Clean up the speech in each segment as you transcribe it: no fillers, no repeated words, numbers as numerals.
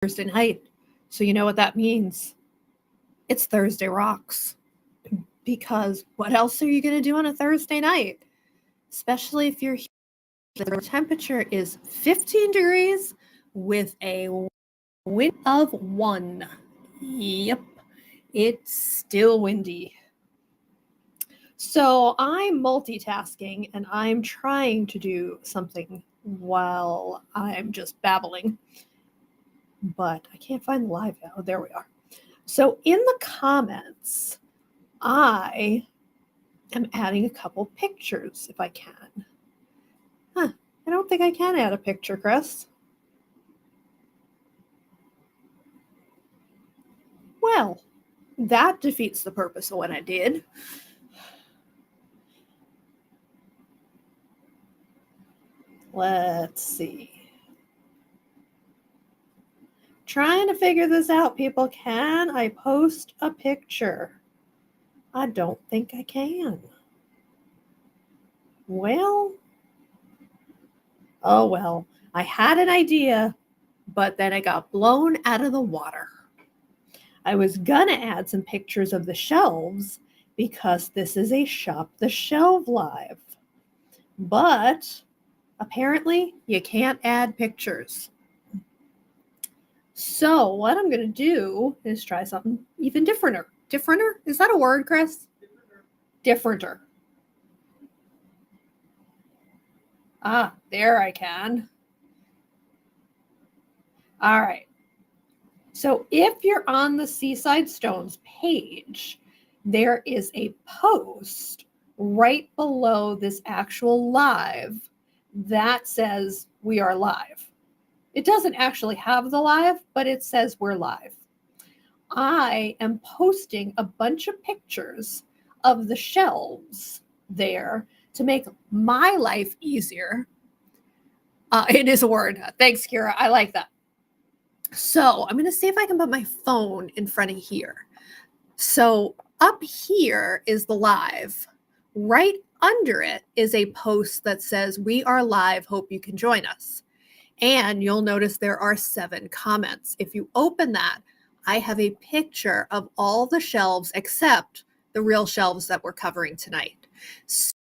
Thursday night. So you know what that means? It's Thursday Rocks. Because what else are you going to do on a Thursday night? Especially if you're here. The temperature is 15 degrees with a wind of 1. Yep, it's still windy. So I'm multitasking and I'm trying to do something while I'm just babbling. But I can't find the live now. Oh, there we are. So in the comments, I am adding a couple pictures if I can. I don't think I can add a picture, Chris. Well, that defeats the purpose of what I did. Let's see. Trying to figure this out, people. Can I post a picture? I don't think I can. Well, oh well. I had an idea, but then I got blown out of the water. I was gonna add some pictures of the shelves because this is a Shop the Shelf live. But apparently you can't add pictures. So what I'm going to do is try something even differenter. Differenter? Is that a word, Chris? Differenter. Ah, there I can. All right. So if you're on the Seaside Stones page, there is a post right below this actual live that says we are live. It doesn't actually have the live, but it says we're live. I am posting a bunch of pictures of the shelves there to make my life easier. It is a word. Thanks, Kira. I like that. So I'm going to see if I can put my phone in front of here. So up here is the live. Right under it is a post that says, we are live. Hope you can join us. And you'll notice there are 7 comments. If you open that, I have a picture of all the shelves except the real shelves that we're covering tonight. So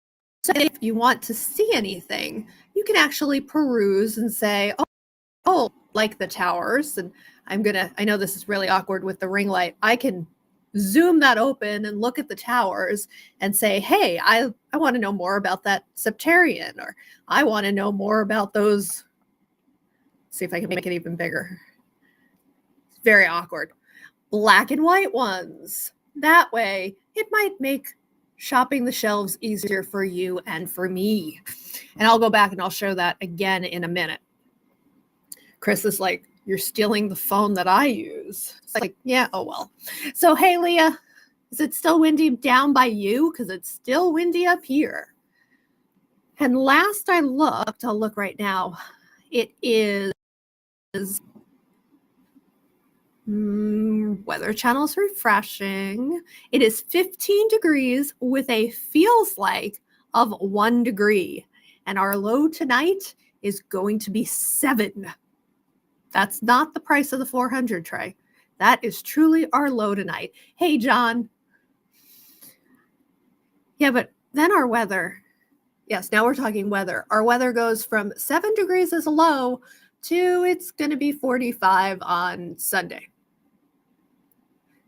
if you want to see anything, you can actually peruse and say, oh, like the towers. And I know this is really awkward with the ring light. I can zoom that open and look at the towers and say, hey, I want to know more about that septarian, or I want to know more about those. See if I can make it even bigger. It's very awkward. Black and white ones. That way, it might make shopping the shelves easier for you and for me. And I'll go back and I'll show that again in a minute. Chris is like, you're stealing the phone that I use. It's like, yeah, oh well. So, hey, Leah, is it still windy down by you? Because it's still windy up here. And last I looked, I'll look right now, it is Weather Channel's refreshing. It is 15 degrees with a feels like of 1 degree. And our low tonight is going to be 7. That's not the price of the 400 tray. That is truly our low tonight. Hey, John. Yeah, but then our weather. Yes, now we're talking weather. Our weather goes from 7 degrees as a low to it's going to be 45 on Sunday.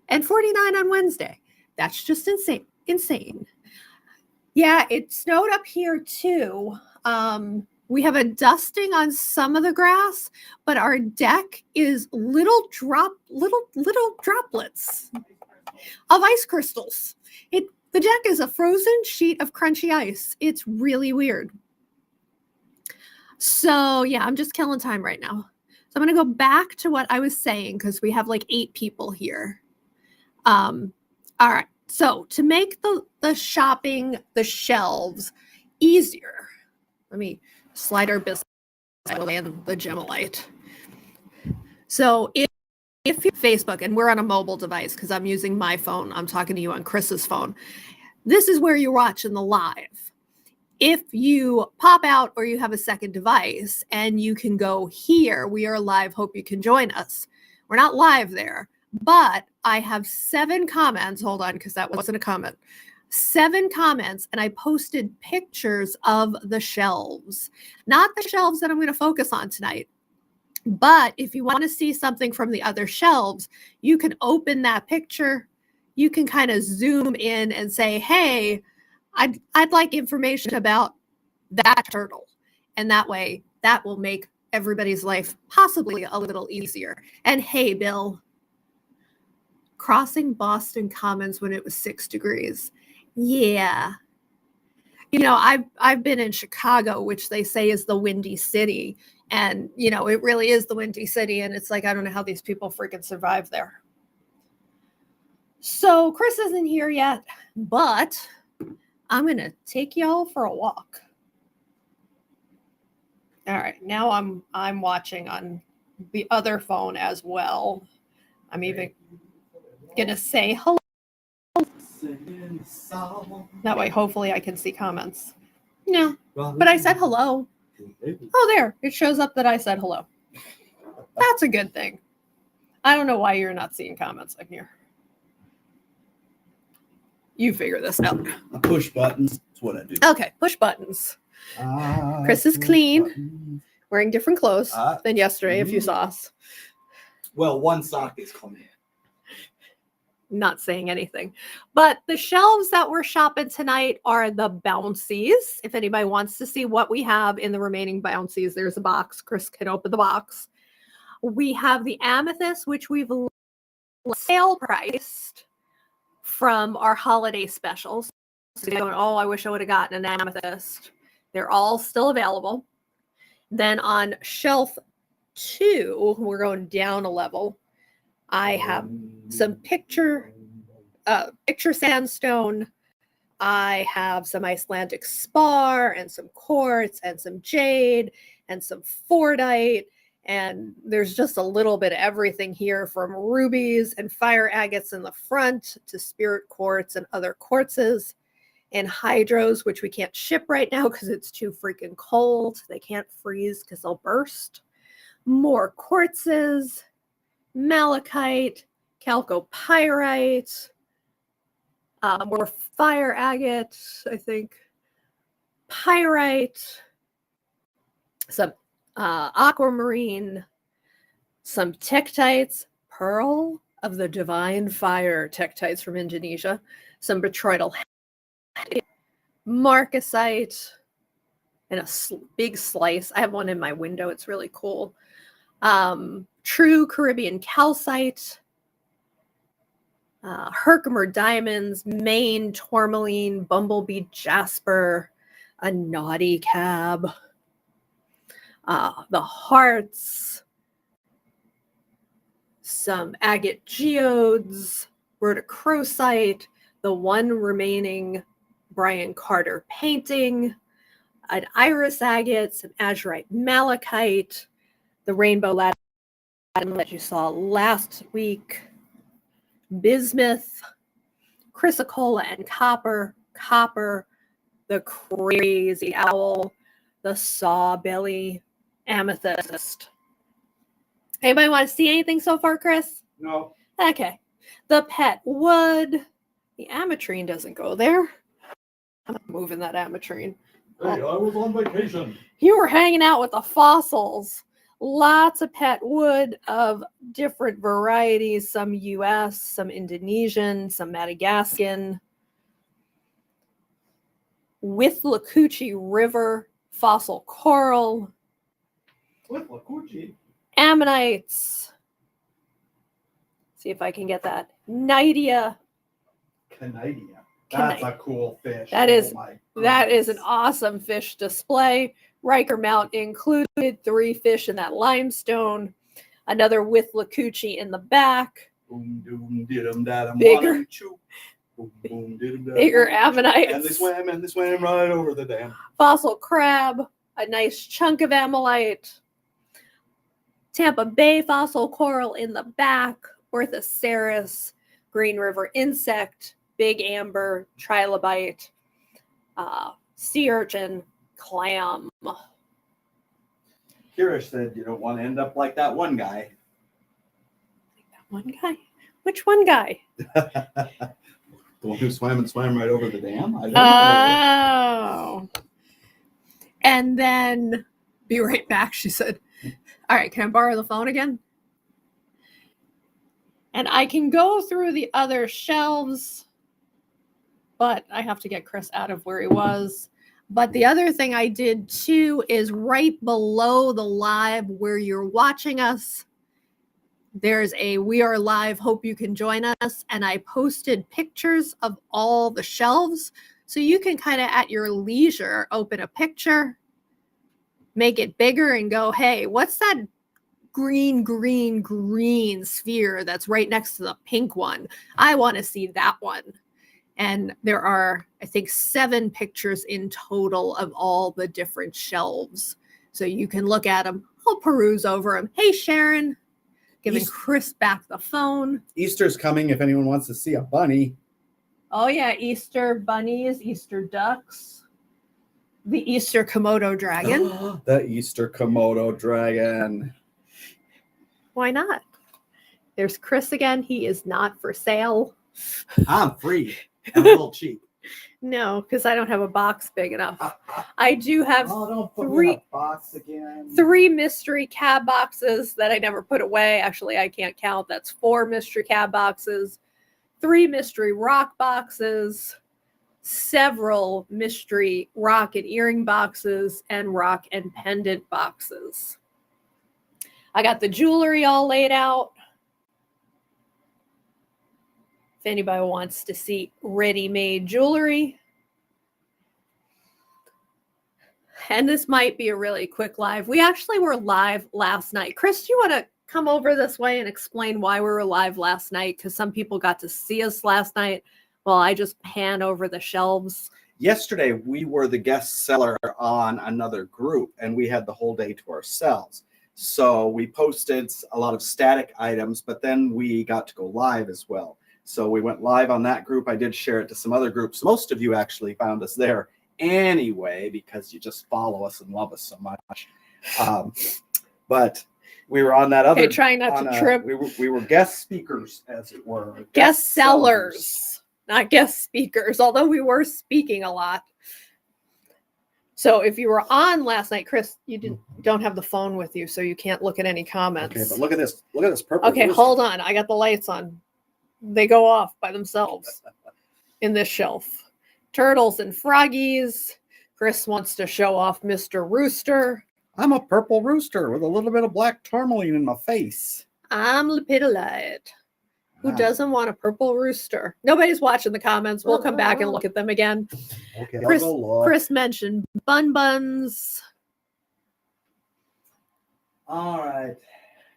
And 49 on Wednesday. That's just insane. Yeah, it snowed up here too. We have a dusting on some of the grass, but our deck is little droplets of ice crystals. The deck is a frozen sheet of crunchy ice. It's really weird. So yeah, I'm just killing time right now. So I'm going to go back to what I was saying because we have like 8 people here. All right. So to make the shopping, the shelves easier, let me slide our business and the Gemolite. So if you're Facebook and we're on a mobile device, because I'm using my phone, I'm talking to you on Chris's phone, this is where you're watching the live. If you pop out or you have a second device and you can go here, we are live, hope you can join us. We're not live there, but I have 7 comments. Hold on, because that wasn't a comment. 7 comments, and I posted pictures of the shelves. Not the shelves that I'm going to focus on tonight, but if you want to see something from the other shelves, you can open that picture. You can kind of zoom in and say, hey, I'd like information about that turtle. And that way, that will make everybody's life possibly a little easier. And hey, Bill, crossing Boston Commons when it was 6 degrees. Yeah. You know, I've been in Chicago, which they say is the Windy City. And, you know, it really is the Windy City. And it's like, I don't know how these people freaking survive there. So Chris isn't here yet, but I'm going to take y'all for a walk. All right. Now I'm watching on the other phone as well. I'm even going to say hello. That way, hopefully, I can see comments. No, but I said hello. Oh, there. It shows up that I said hello. That's a good thing. I don't know why you're not seeing comments on here. You figure this out. Push buttons. That's what I do. Okay, push buttons. Chris is clean, wearing different clothes than yesterday, if you saw us. Well, one sock is clean. Not saying anything. But the shelves that we're shopping tonight are the Bouncies. If anybody wants to see what we have in the remaining Bouncies, there's a box. Chris can open the box. We have the Amethyst, which we've sale priced from our holiday specials. So going, oh, I wish I would have gotten an Amethyst. They're all still available. Then on shelf 2, we're going down a level. I have some picture sandstone. I have some Icelandic spar and some quartz and some jade and some fordite. And there's just a little bit of everything here, from rubies and fire agates in the front to spirit quartz and other quartzes, and hydros, which we can't ship right now because it's too freaking cold. They can't freeze because they'll burst. More quartzes, malachite, chalcopyrite, more fire agate, I think, pyrite, some aquamarine, some tektites, pearl of the divine fire tektites from Indonesia, some botryoidal marcasite, and a big slice. I have one in my window. It's really cool. True Caribbean calcite, Herkimer diamonds, Maine tourmaline, bumblebee jasper, a naughty cab, the hearts, some agate geodes, rhodochrosite, the one remaining Brian Carter painting, an iris agate, some azurite malachite, the rainbow latinum that you saw last week, bismuth, chrysocolla and copper, the crazy owl, the saw belly, amethyst. Anybody want to see anything so far, Chris? No. Okay. The pet wood. The ametrine doesn't go there. I'm moving that ametrine. Hey, I was on vacation. You were hanging out with the fossils. Lots of pet wood of different varieties, some US, some Indonesian, some Madagascan. Withlacoochee River fossil coral. Withlacoochee? Ammonites. See if I can get that. Cnidia. Canidia. That's a cool fish. That is an awesome fish display. Riker Mount included, 3 fish in that limestone. Another Withlacoochee in the back. Boom, doom, didum, dadum, Bigger. Boom, boom, didum, dadum, Bigger ammonites. And they swam right over the dam. Fossil crab. A nice chunk of ammonite. Tampa Bay fossil coral in the back. Orthoceras. Green River insect. Big amber, trilobite, sea urchin, clam. Kirish said you don't want to end up like that one guy. One guy. Which one guy? The one who swam right over the dam? I don't know. Oh. And then, be right back, she said. All right, can I borrow the phone again? And I can go through the other shelves, but I have to get Chris out of where he was. But the other thing I did too is right below the live where you're watching us, there's a "We are live, hope you can join us." And I posted pictures of all the shelves. So you can kind of at your leisure open a picture, make it bigger and go, hey, what's that green sphere that's right next to the pink one? I want to see that one. And there are, I think, 7 pictures in total of all the different shelves. So you can look at them. I'll peruse over them. Hey, Sharon. Giving Chris back the phone. Easter's coming if anyone wants to see a bunny. Oh, yeah. Easter bunnies, Easter ducks. The Easter Komodo dragon. The Easter Komodo dragon. Why not? There's Chris again. He is not for sale. I'm free. I'm a little cheap. No, because I don't have a box big enough. I do have don't put me in a box again. 3 mystery cab boxes that I never put away. Actually, I can't count. That's 4 mystery cab boxes, 3 mystery rock boxes, several mystery rock and earring boxes, and rock and pendant boxes. I got the jewelry all laid out. If anybody wants to see ready-made jewelry. And this might be a really quick live. We actually were live last night. Chris, do you want to come over this way and explain why we were live last night? Because some people got to see us last night while I just pan over the shelves. Yesterday, we were the guest seller on another group, and we had the whole day to ourselves. So we posted a lot of static items, but then we got to go live as well. So we went live on that group. I did share it to some other groups. Most of you actually found us there anyway, because you just follow us and love us so much. But we were on that other. Okay, trying not to trip. We were guest speakers, as it were. Guest sellers, not guest speakers, although we were speaking a lot. So if you were on last night, Chris, you don't have the phone with you, so you can't look at any comments. Okay, but look at this. Look at this purple. Okay, rooster. hold on. I got the lights on. They go off by themselves in this shelf. Turtles and froggies. Chris wants to show off Mr. Rooster. I'm a purple rooster with a little bit of black tourmaline in my face. I'm Lepidolite. Who doesn't want a purple rooster? Nobody's watching the comments. We'll come back and look at them again. Okay, Chris mentioned buns. All right.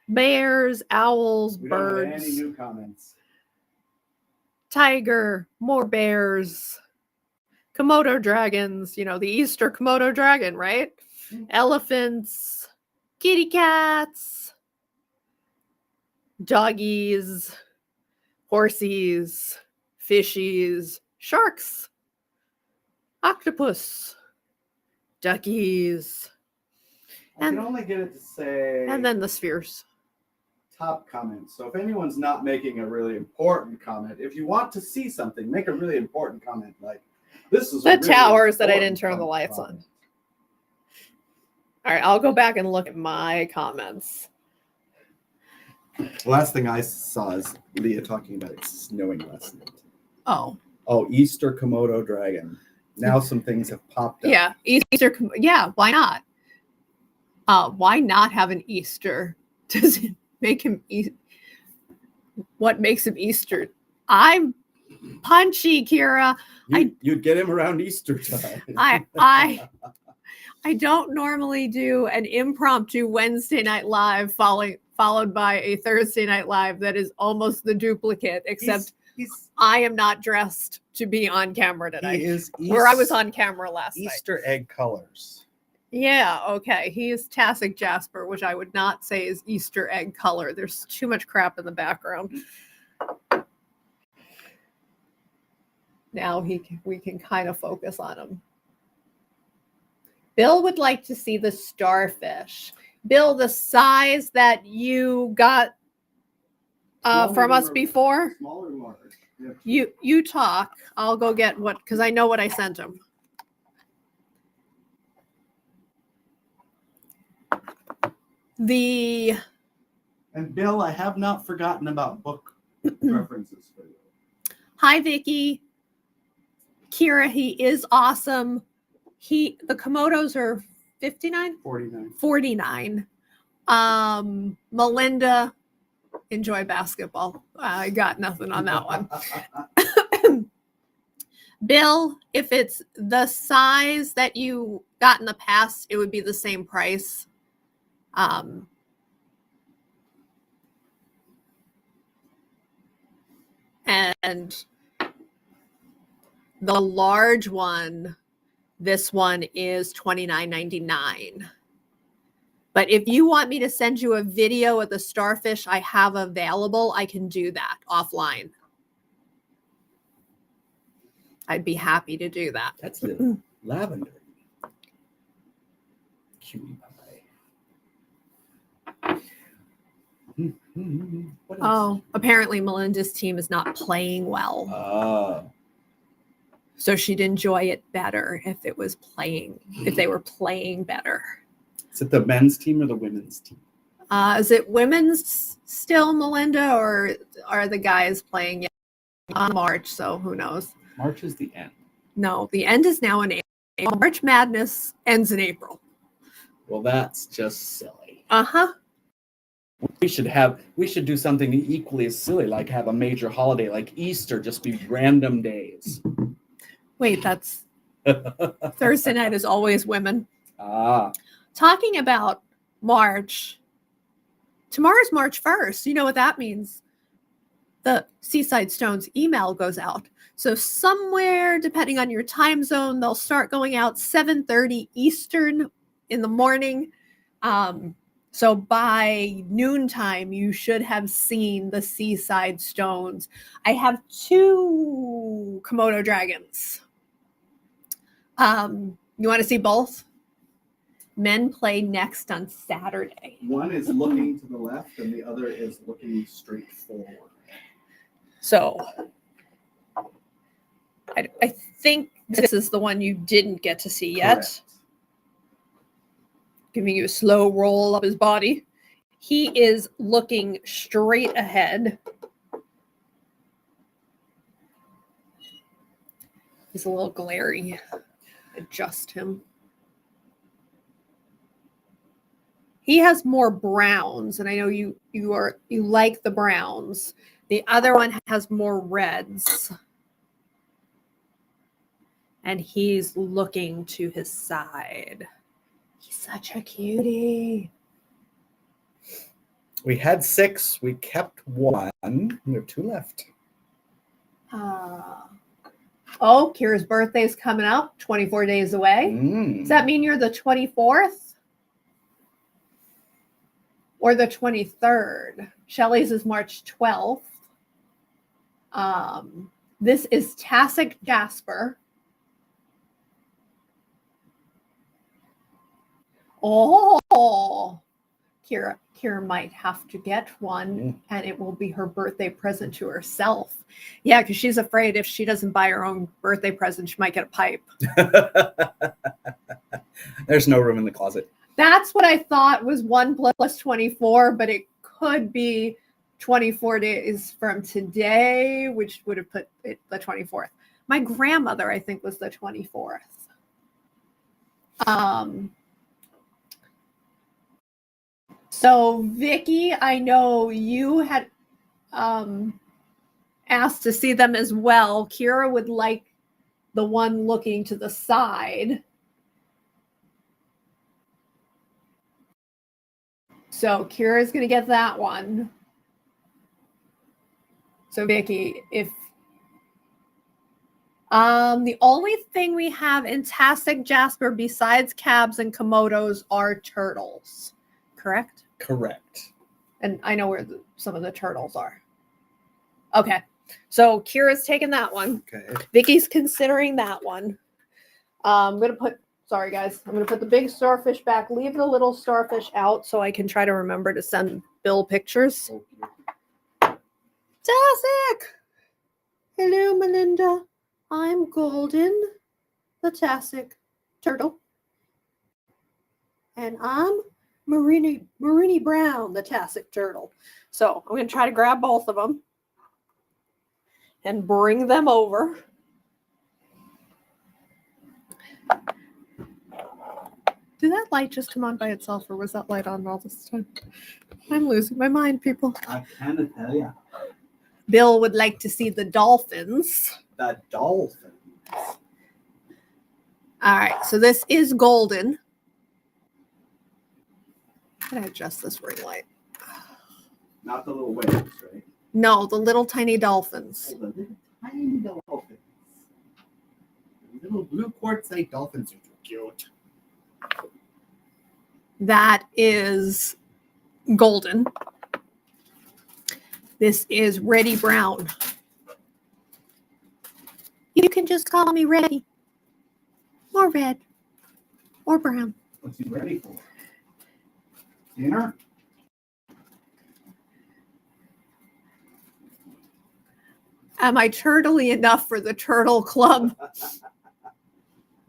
Bears, owls, We birds. don't have any new comments. Tiger, more bears. Komodo dragons, the Easter Komodo dragon, right? Elephants, kitty cats, doggies, horsies, fishies, sharks, octopus, duckies. I can only get it to say. And then the spheres. Top comments. So if anyone's not making a really important comment, if you want to see something, make a really important comment. Like this is the really towers that I didn't turn the lights comment. on. All right, I'll go back and look at my comments. The last thing I saw is Leah talking about it snowing last night. Oh, Easter Komodo dragon. Now some things have popped up. yeah, Easter. Yeah, why not? Why not have an Easter? Does it make him what makes him Easter? I'm punchy, Kira. You'd get him around Easter time. I don't normally do an impromptu Wednesday night live followed by a Thursday night live that is almost the duplicate, except I am not dressed to be on camera tonight. He is where I was on camera last night. Easter egg colors. Yeah, okay. He is Tassic Jasper, which I would not say is Easter egg color. There's too much crap in the background. Now we can kind of focus on him. Bill would like to see the starfish. Bill, the size that you got from us before. Small or large? You talk. I'll go get what, because I know what I sent him. And Bill, I have not forgotten about book references for you. Hi, Vicky. Kira, he is awesome. The Komodos are 59? 49. Melinda, enjoy basketball. I got nothing on that one. Bill, if it's the size that you got in the past, it would be the same price. And the large one, this one is $29.99. But if you want me to send you a video of the starfish I have available, I can do that offline. I'd be happy to do that. That's the lavender. Cutie pie. Oh, apparently Melinda's team is not playing well. Oh. So she'd enjoy it better if they were playing better. Is it the men's team or the women's team? Is it women's still, Melinda, or are the guys playing on March? So who knows? March is the end. No, the end is now in April. March Madness ends in April. Well, that's just silly. Uh-huh. We should do something equally as silly, like have a major holiday like Easter, just be random days. Wait, that's Thursday night is always women. Talking about March, tomorrow's March 1st. You know what that means? The Seaside Stones email goes out. So somewhere, depending on your time zone, they'll start going out 7:30 Eastern in the morning. So by noontime, you should have seen the Seaside Stones. I have 2 Komodo dragons. You want to see both? Men play next on Saturday. One is looking to the left and the other is looking straight forward. So I think this is the one you didn't get to see yet. Correct. Giving you a slow roll up his body. He is looking straight ahead. He's a little glary. Adjust him. He has more browns, and I know you like the browns. The other one has more reds. And he's looking to his side. He's such a cutie. We had 6. We kept 1. We have 2 left. Oh, Kira's birthday's coming up, 24 days away. Does that mean you're the 24th? Or the 23rd? Shelley's is March 12th. This is Tassic Jasper. Oh, Kira might have to get one, and it will be her birthday present to herself. Yeah, because she's afraid if she doesn't buy her own birthday present, she might get a pipe. There's no room in the closet. That's what I thought was 1 plus 24, but it could be 24 days from today, which would have put it the 24th. My grandmother, I think, was the 24th. So, Vicky, I know you had asked to see them as well. Kira would like the one looking to the side. So, Kira's going to get that one. So, Vicky, if the only thing we have in Tassic Jasper besides cabs and Komodos are turtles, correct? Correct. And I know where some of the turtles are. Okay. So Kira's taking that one. Okay. Vicky's considering that one. I'm going to put, sorry guys, I'm going to put the big starfish back, leave the little starfish out so I can try to remember to send Bill pictures. Tassie! Hello, Melinda. I'm Golden, the Tassie turtle. And I'm Marini Brown, the Tassie turtle. So I'm going to try to grab both of them and bring them over. Did that light just come on by itself, or was that light on all this time? I'm losing my mind, people. I can't tell you. Bill would like to see the dolphins. The dolphin. All right, so this is Golden. How do I adjust this ring light? Not the little waves, right? No, the little tiny dolphins. Oh, the little tiny dolphins. The little blue quartzite dolphins are so cute. That is Golden. This is Reddy Brown. You can just call me Reddy. Or Red. Or Brown. What's he ready for? Dinner? Am I turtly enough for the Turtle Club?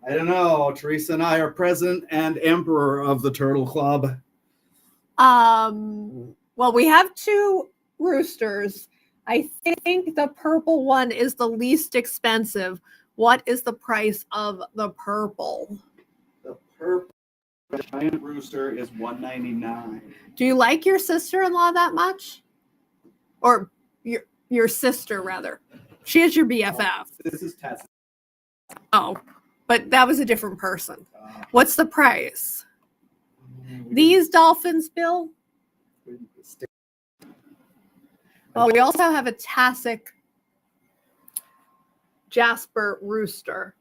I don't know. Teresa and I are president and emperor of the Turtle Club. Well, we have two roosters. I think the purple one is the least expensive. What is the price of the purple? The purple giant rooster is $1.99. Do you like your sister-in-law that much? Or your sister, rather? She is your BFF. This is Tessa. Oh, but that was a different person. What's the price? These dolphins, Bill? Well, we also have a Tassie Jasper rooster,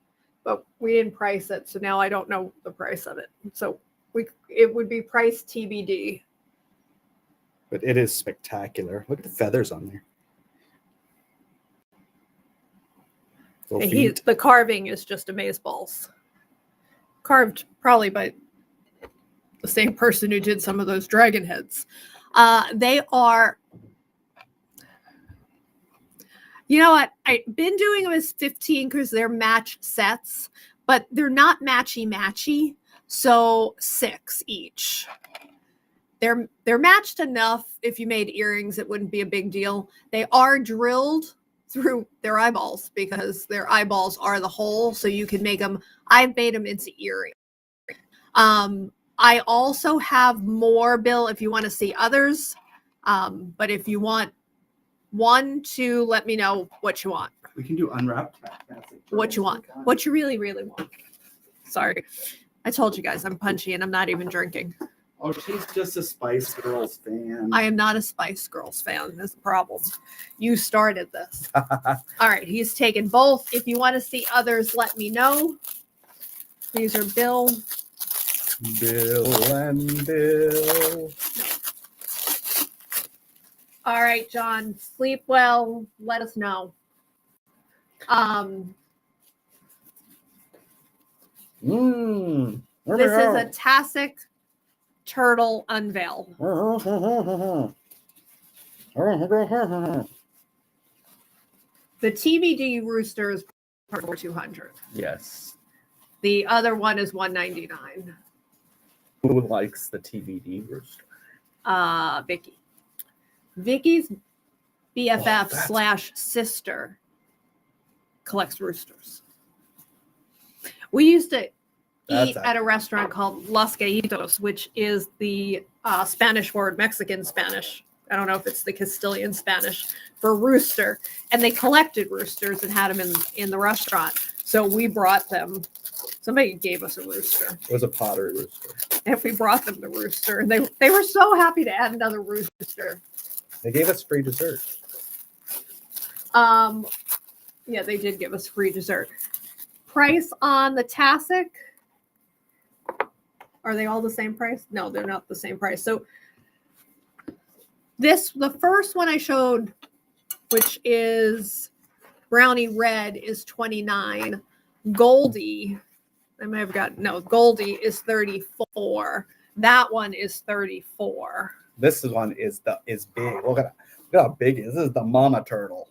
but we didn't price it, so now I don't know the price of it. So it would be priced TBD. But it is spectacular. Look at the feathers on there. The carving is just amazeballs. Carved probably by the same person who did some of those dragon heads. They are, you know what? I've been doing them as 15 because they're match sets, but they're not matchy. So 6 each. They're matched enough. If you made earrings, it wouldn't be a big deal. They are drilled through their eyeballs because their eyeballs are the hole, so you can make them. I've made them into earrings. I also have more, Bill, if you want to see others. But if you want 1, 2, let me know what you want. We can do unwrapped. What you want. What you really, really want. Sorry. I told you guys I'm punchy and I'm not even drinking. Oh, she's just a Spice Girls fan. I am not a Spice Girls fan. That's the problem. You started this. All right. He's taken both. If you want to see others, let me know. These are Bill. Bill and Bill. All right, John. Sleep well. Let us know. This is a Tassie turtle unveil. The TBD rooster is for 200. Yes. The other one is 199. Who likes the TBD rooster? Vicky. Vicky's BFF / sister collects roosters. We used to eat at a restaurant called Los Gallitos, which is the Spanish word, Mexican Spanish. I don't know if it's the Castilian Spanish for rooster. And they collected roosters and had them in the restaurant. So we brought them. Somebody gave us a rooster. It was a pottery rooster. And we brought them the rooster. And they were so happy to add another rooster. They gave us free dessert. Yeah, they did give us free dessert. Price on the Tassie. Are they all the same price? No, they're not the same price. So the first one I showed, which is brownie red, is $29. Goldie, I might have got, no, Goldie is $34. That one is $34. This one is big. Look at Look how big he is. This is the mama turtle.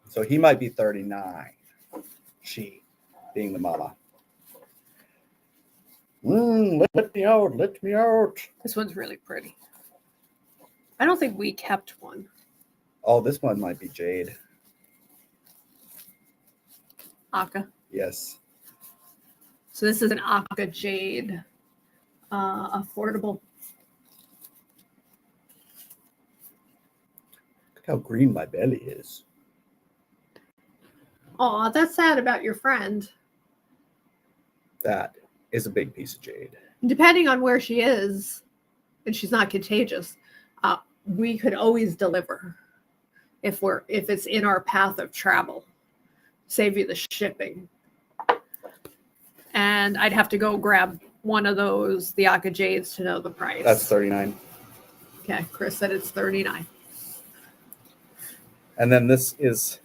So he might be 39. She being the mama. Let me out. Let me out. This one's really pretty. I don't think we kept one. Oh, this one might be Jade. Aka. Yes. So this is an Aka Jade. Affordable. Look how green my belly is. Oh, that's sad about your friend. That is a big piece of jade. Depending on where she is, and she's not contagious, we could always deliver if it's in our path of travel. Save you the shipping. And I'd have to go grab one of those, the Aka Jades, to know the price. That's 39. Okay, Chris said it's 39. And then this is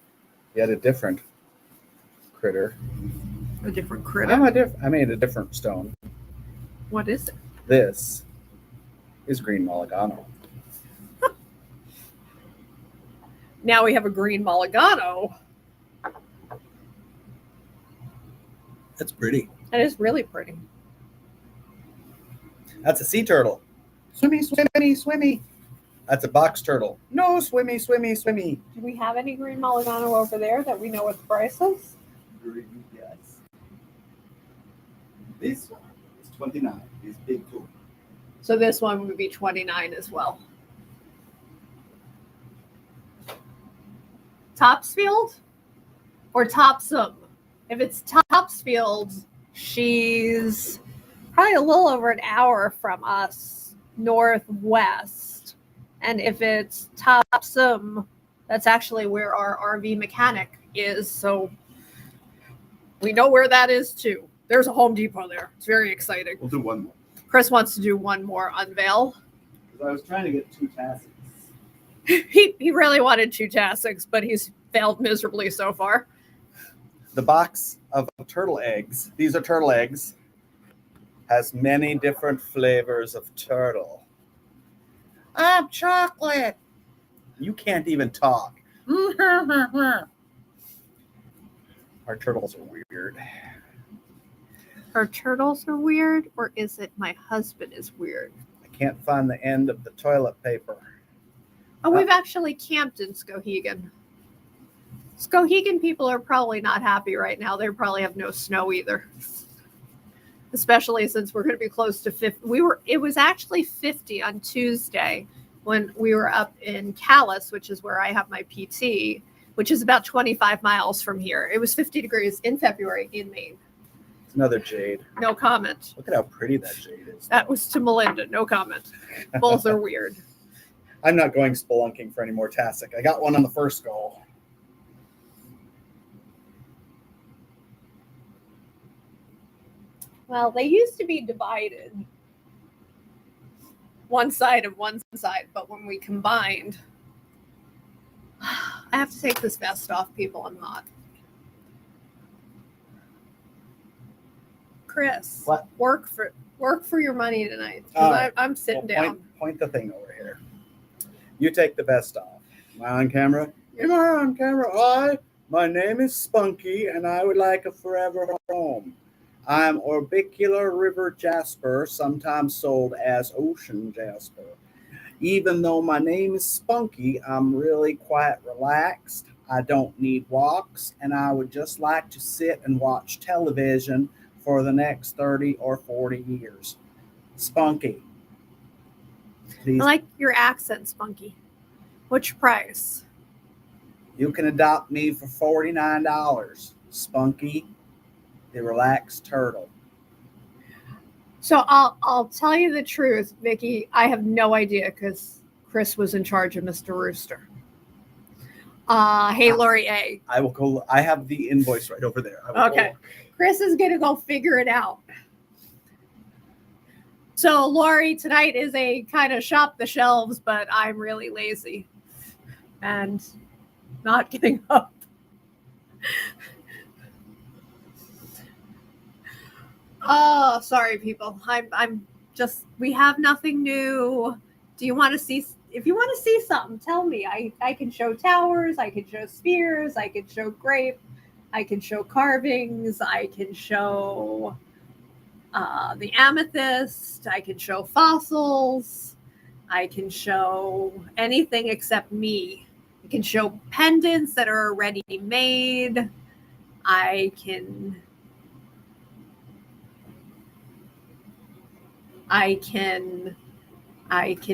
yet a different critter. A different critter. I made a different stone. What is it? This is green Mulligano. Now we have a green Mulligano. That's pretty. That is really pretty. That's a sea turtle. Swimmy, swimmy, swimmy. That's a box turtle. No, swimmy, swimmy, swimmy. Do we have any green Mulligano over there that we know what the price is? Yes. This one is 29. It's big too. So this one would be 29 as well. Topsfield or Topsum? If it's Topsfield, she's probably a little over an hour from us, northwest. And if it's Topsum, that's actually where our RV mechanic is. So we know where that is too. There's a Home Depot there. It's very exciting. We'll do one more. Chris wants to do one more unveil. Because I was trying to get 2 tassets. He really wanted 2 Tassics, but he's failed miserably so far. The box of turtle eggs, these are turtle eggs, has many different flavors of turtle. I'm chocolate. You can't even talk. Our turtles are weird. Our turtles are weird, or is it my husband is weird? I can't find the end of the toilet paper. Oh, we've actually camped in Skowhegan. Skowhegan people are probably not happy right now. They probably have no snow either. Especially since we're going to be close to 50. It was actually 50 on Tuesday when we were up in Calais, which is where I have my PT, which is about 25 miles from here. It was 50 degrees in February in Maine. It's another jade. No comment. Look at how pretty that jade is. That was to Melinda. No comment. Both are weird. I'm not going spelunking for any more Tastic. I got one on the first go. Well, they used to be divided. One side and one side, but when we combined, I have to take this vest off, people. I'm hot. Chris, what? Work for your money tonight. Right. I'm sitting down. Point the thing over here. You take the vest off. Am I on camera? Am I on camera? Hi, my name is Spunky, and I would like a forever home. I'm orbicular river jasper, sometimes sold as ocean jasper. Even though my name is Spunky, I'm really quite relaxed. I don't need walks, and I would just like to sit and watch television for the next 30 or 40 years. Spunky. Please. I like your accent, Spunky. What's your price? You can adopt me for $49. Spunky, the relaxed turtle. So I'll tell you the truth, Vicky. I have no idea because Chris was in charge of Mr. Rooster. Hey, Lori A. I will go. I have the invoice right over there. Okay. Chris is going to go figure it out. So Lori, tonight is a kind of shop the shelves, but I'm really lazy and not getting up. Oh, sorry, people. I'm just, we have nothing new. Do you want to see if you want to see something, tell me. I can show towers, I can show spheres, I can show grape, I can show carvings, I can show the amethyst, I can show fossils, I can show anything except me. I can show pendants that are already made. I can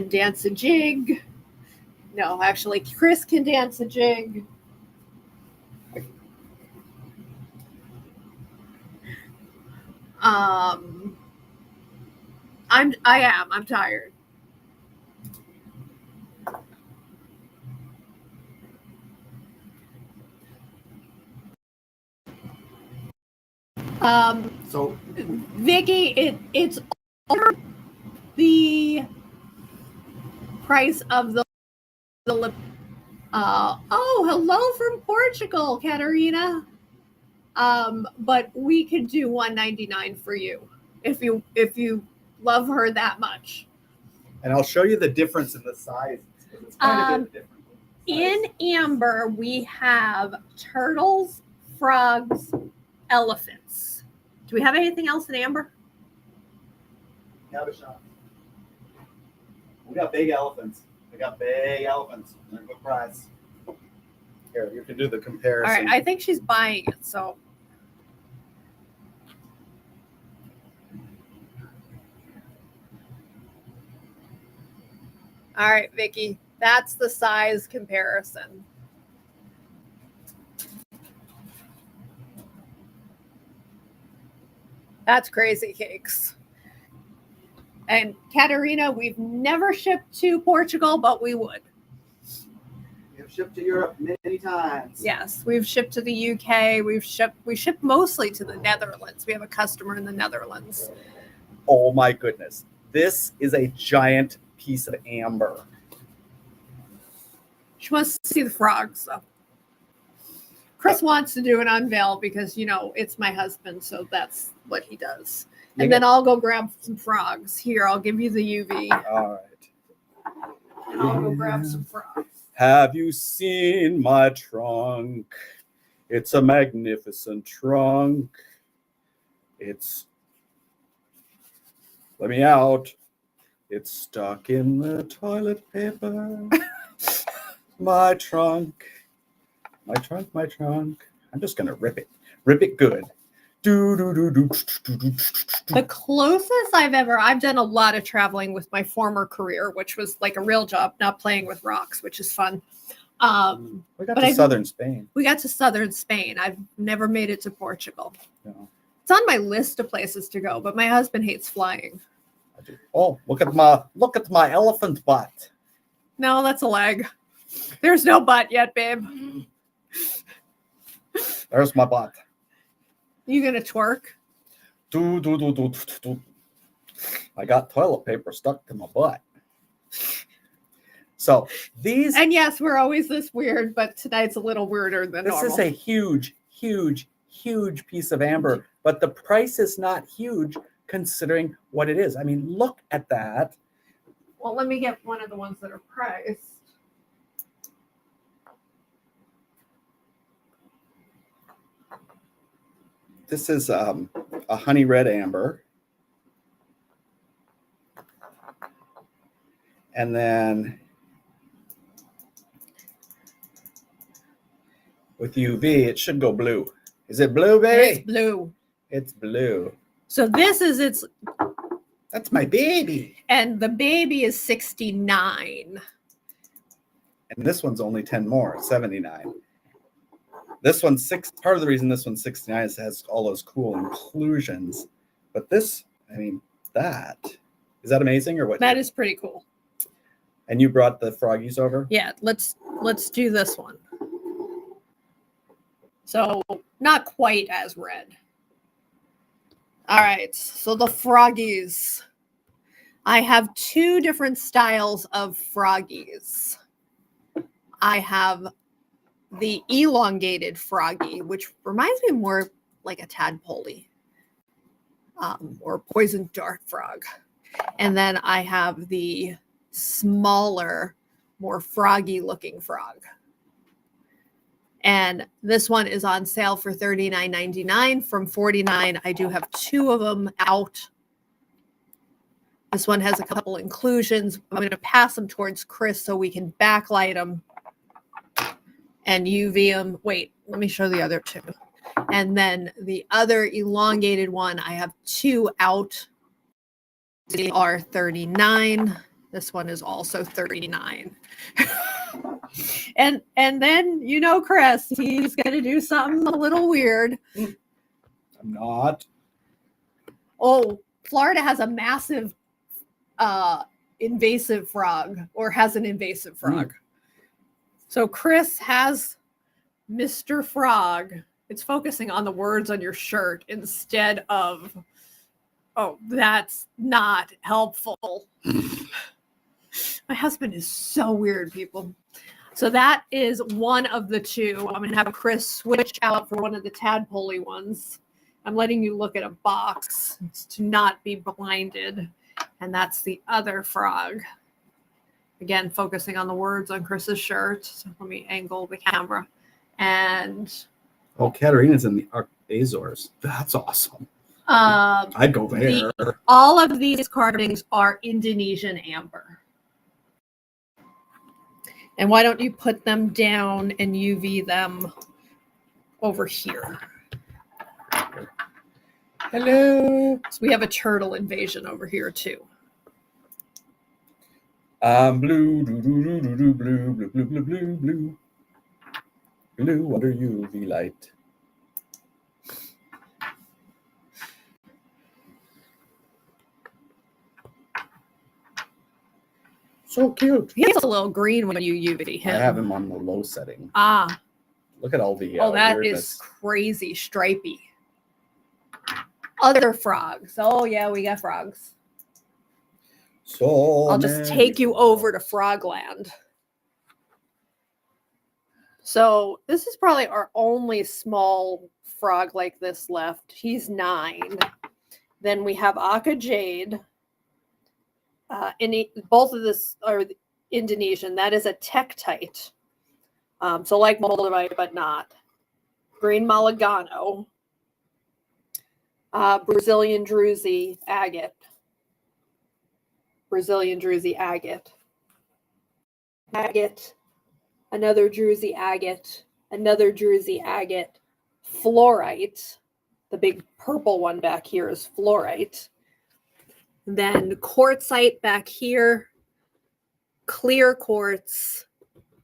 dance a jig. No, actually, Chris can dance a jig. I'm tired. So Vicky, it's over the price of the oh, hello from Portugal, Katarina. But we could do $199 for you if you love her that much. And I'll show you the difference in the sizes. It's kind of a bit different. In amber, we have turtles, frogs, elephants. Do we have anything else in amber? Have a shot. We got big elephants. We got big elephants. They're a good price. Here, you can do the comparison. All right, I think she's buying it, so. All right, Vicky, that's the size comparison. That's crazy cakes. And Katarina, we've never shipped to Portugal, but we would. We've shipped to Europe many times. Yes, we've shipped to the UK. We ship mostly to the Netherlands. We have a customer in the Netherlands. Oh my goodness. This is a giant piece of amber. She wants to see the frogs, though. Chris wants to do an unveil because, it's my husband, so that's what he does. And then I'll go grab some frogs. Here, I'll give you the UV. All right. And I'll go grab some frogs. Have you seen my trunk? It's a magnificent trunk. Let me out. It's stuck in the toilet paper. My trunk. My trunk, my trunk. I'm just going to rip it. Rip it good. The closest I've done a lot of traveling with my former career, which was like a real job, not playing with rocks, which is fun. We got to southern Spain. We got to southern Spain. I've never made it to Portugal. No. It's on my list of places to go, but my husband hates flying. Oh, look at my elephant butt. No, that's a leg. There's no butt yet, babe. There's my butt. You gonna twerk? I got toilet paper stuck to my butt. So these. And yes, we're always this weird, but tonight's a little weirder than normal. This is a huge, huge, huge piece of amber, but the price is not huge considering what it is. I mean, look at that. Well, let me get one of the ones that are priced. This is a honey red amber. And then with UV, it should go blue. Is it blue, baby? It's blue. It's blue. So this is That's my baby. And the baby is 69. And this one's only 10 more, 79. This one's part of the reason this one's 69 is it has all those cool inclusions. But this, I mean, is that amazing or what? That is pretty cool. And you brought the froggies over? Yeah, let's do this one. So not quite as red. All right, so the froggies. I have two different styles of froggies. I have the elongated froggy, which reminds me more like a tadpole or poison dart frog. And then I have the smaller more froggy looking frog. And this one is on sale for $39.99 from $49. I do have 2 of them out. This one has a couple inclusions. I'm going to pass them towards Chris so we can backlight them and UV them. Wait, let me show the other 2. And then the other elongated one, I have 2 out. They are $39. This one is also $39. and then Chris, he's gonna do something a little weird. I'm not. Oh, Florida has a massive invasive frog, or has an invasive frog. So Chris has Mr. Frog. It's focusing on the words on your shirt instead of, oh, that's not helpful. My husband is so weird, people. So that is one of the 2. I'm going to have Chris switch out for one of the tadpole ones. I'm letting you look at a box to not be blinded. And that's the other frog. Again, focusing on the words on Chris's shirt. So let me angle the camera. And Katarina's in the Azores. That's awesome. I'd go there. All of these carvings are Indonesian amber. And why don't you put them down and UV them over here? Hello. So we have a turtle invasion over here too. Blue, blue, blue, blue, blue, blue, blue, blue, blue, blue. Blue under UV light. So cute. He's a little green when you UV him. I have him on the low setting. Ah. Look at all the that weirdness. is crazy stripy. Other frogs. Oh yeah, we got frogs. So I'll just take you over to Frogland. So this is probably our only small frog like this left. He's 9. Then we have Aka Jade. Both of this are Indonesian. That is a tektite. So like Moldavite, but not. Green Malagano. Brazilian Druzy agate. Brazilian Druzy agate. Agate. Another Druzy agate. Another Druzy agate. Fluorite. The big purple one back here is fluorite. Then quartzite back here. Clear quartz.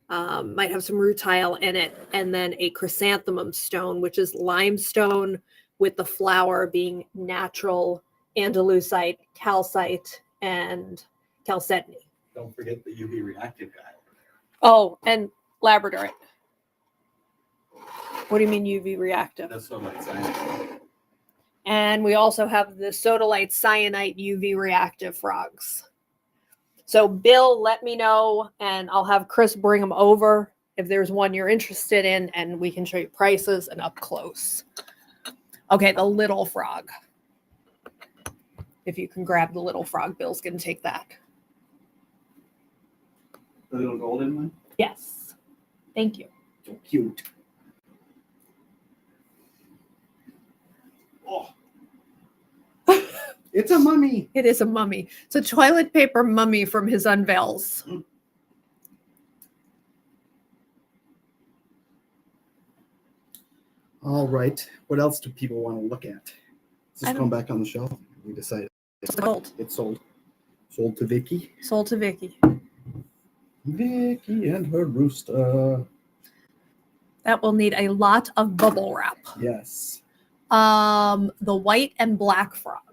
Might have some rutile in it. And then a chrysanthemum stone, which is limestone with the flower being natural andalusite, calcite, and chalcedony. Don't forget the UV reactive guy. Oh, and labradorite. What do you mean UV reactive? That's so much science. And we also have the sodalite cyanite UV reactive frogs. So Bill, let me know, and I'll have Chris bring them over if there's one you're interested in, and we can show you prices and up close. Okay, the little frog. If you can grab the little frog, Bill's going to take that. The little golden one? Yes. Thank you. So cute. Oh. It's a mummy. It is a mummy. It's a toilet paper mummy from his unveils. All right. What else do people want to look at? Is this going back on the shelf? We decided. Sold. It's sold. Sold to Vicky. Sold to Vicky. Vicky and her rooster. That will need a lot of bubble wrap. Yes. The white and black frogs.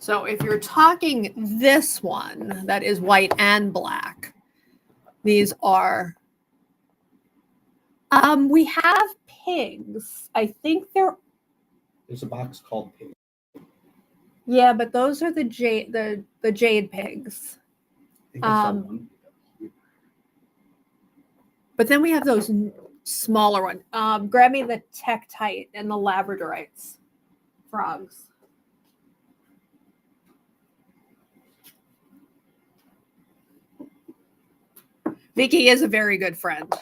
So if you're talking this one that is white and black, these are, we have pigs. I think There's a box called pig. Yeah, but those are the jade pigs. I think I saw one. But then we have those smaller one. Grab me the Tektite and the Labradorites frogs. Vicky is a very good friend.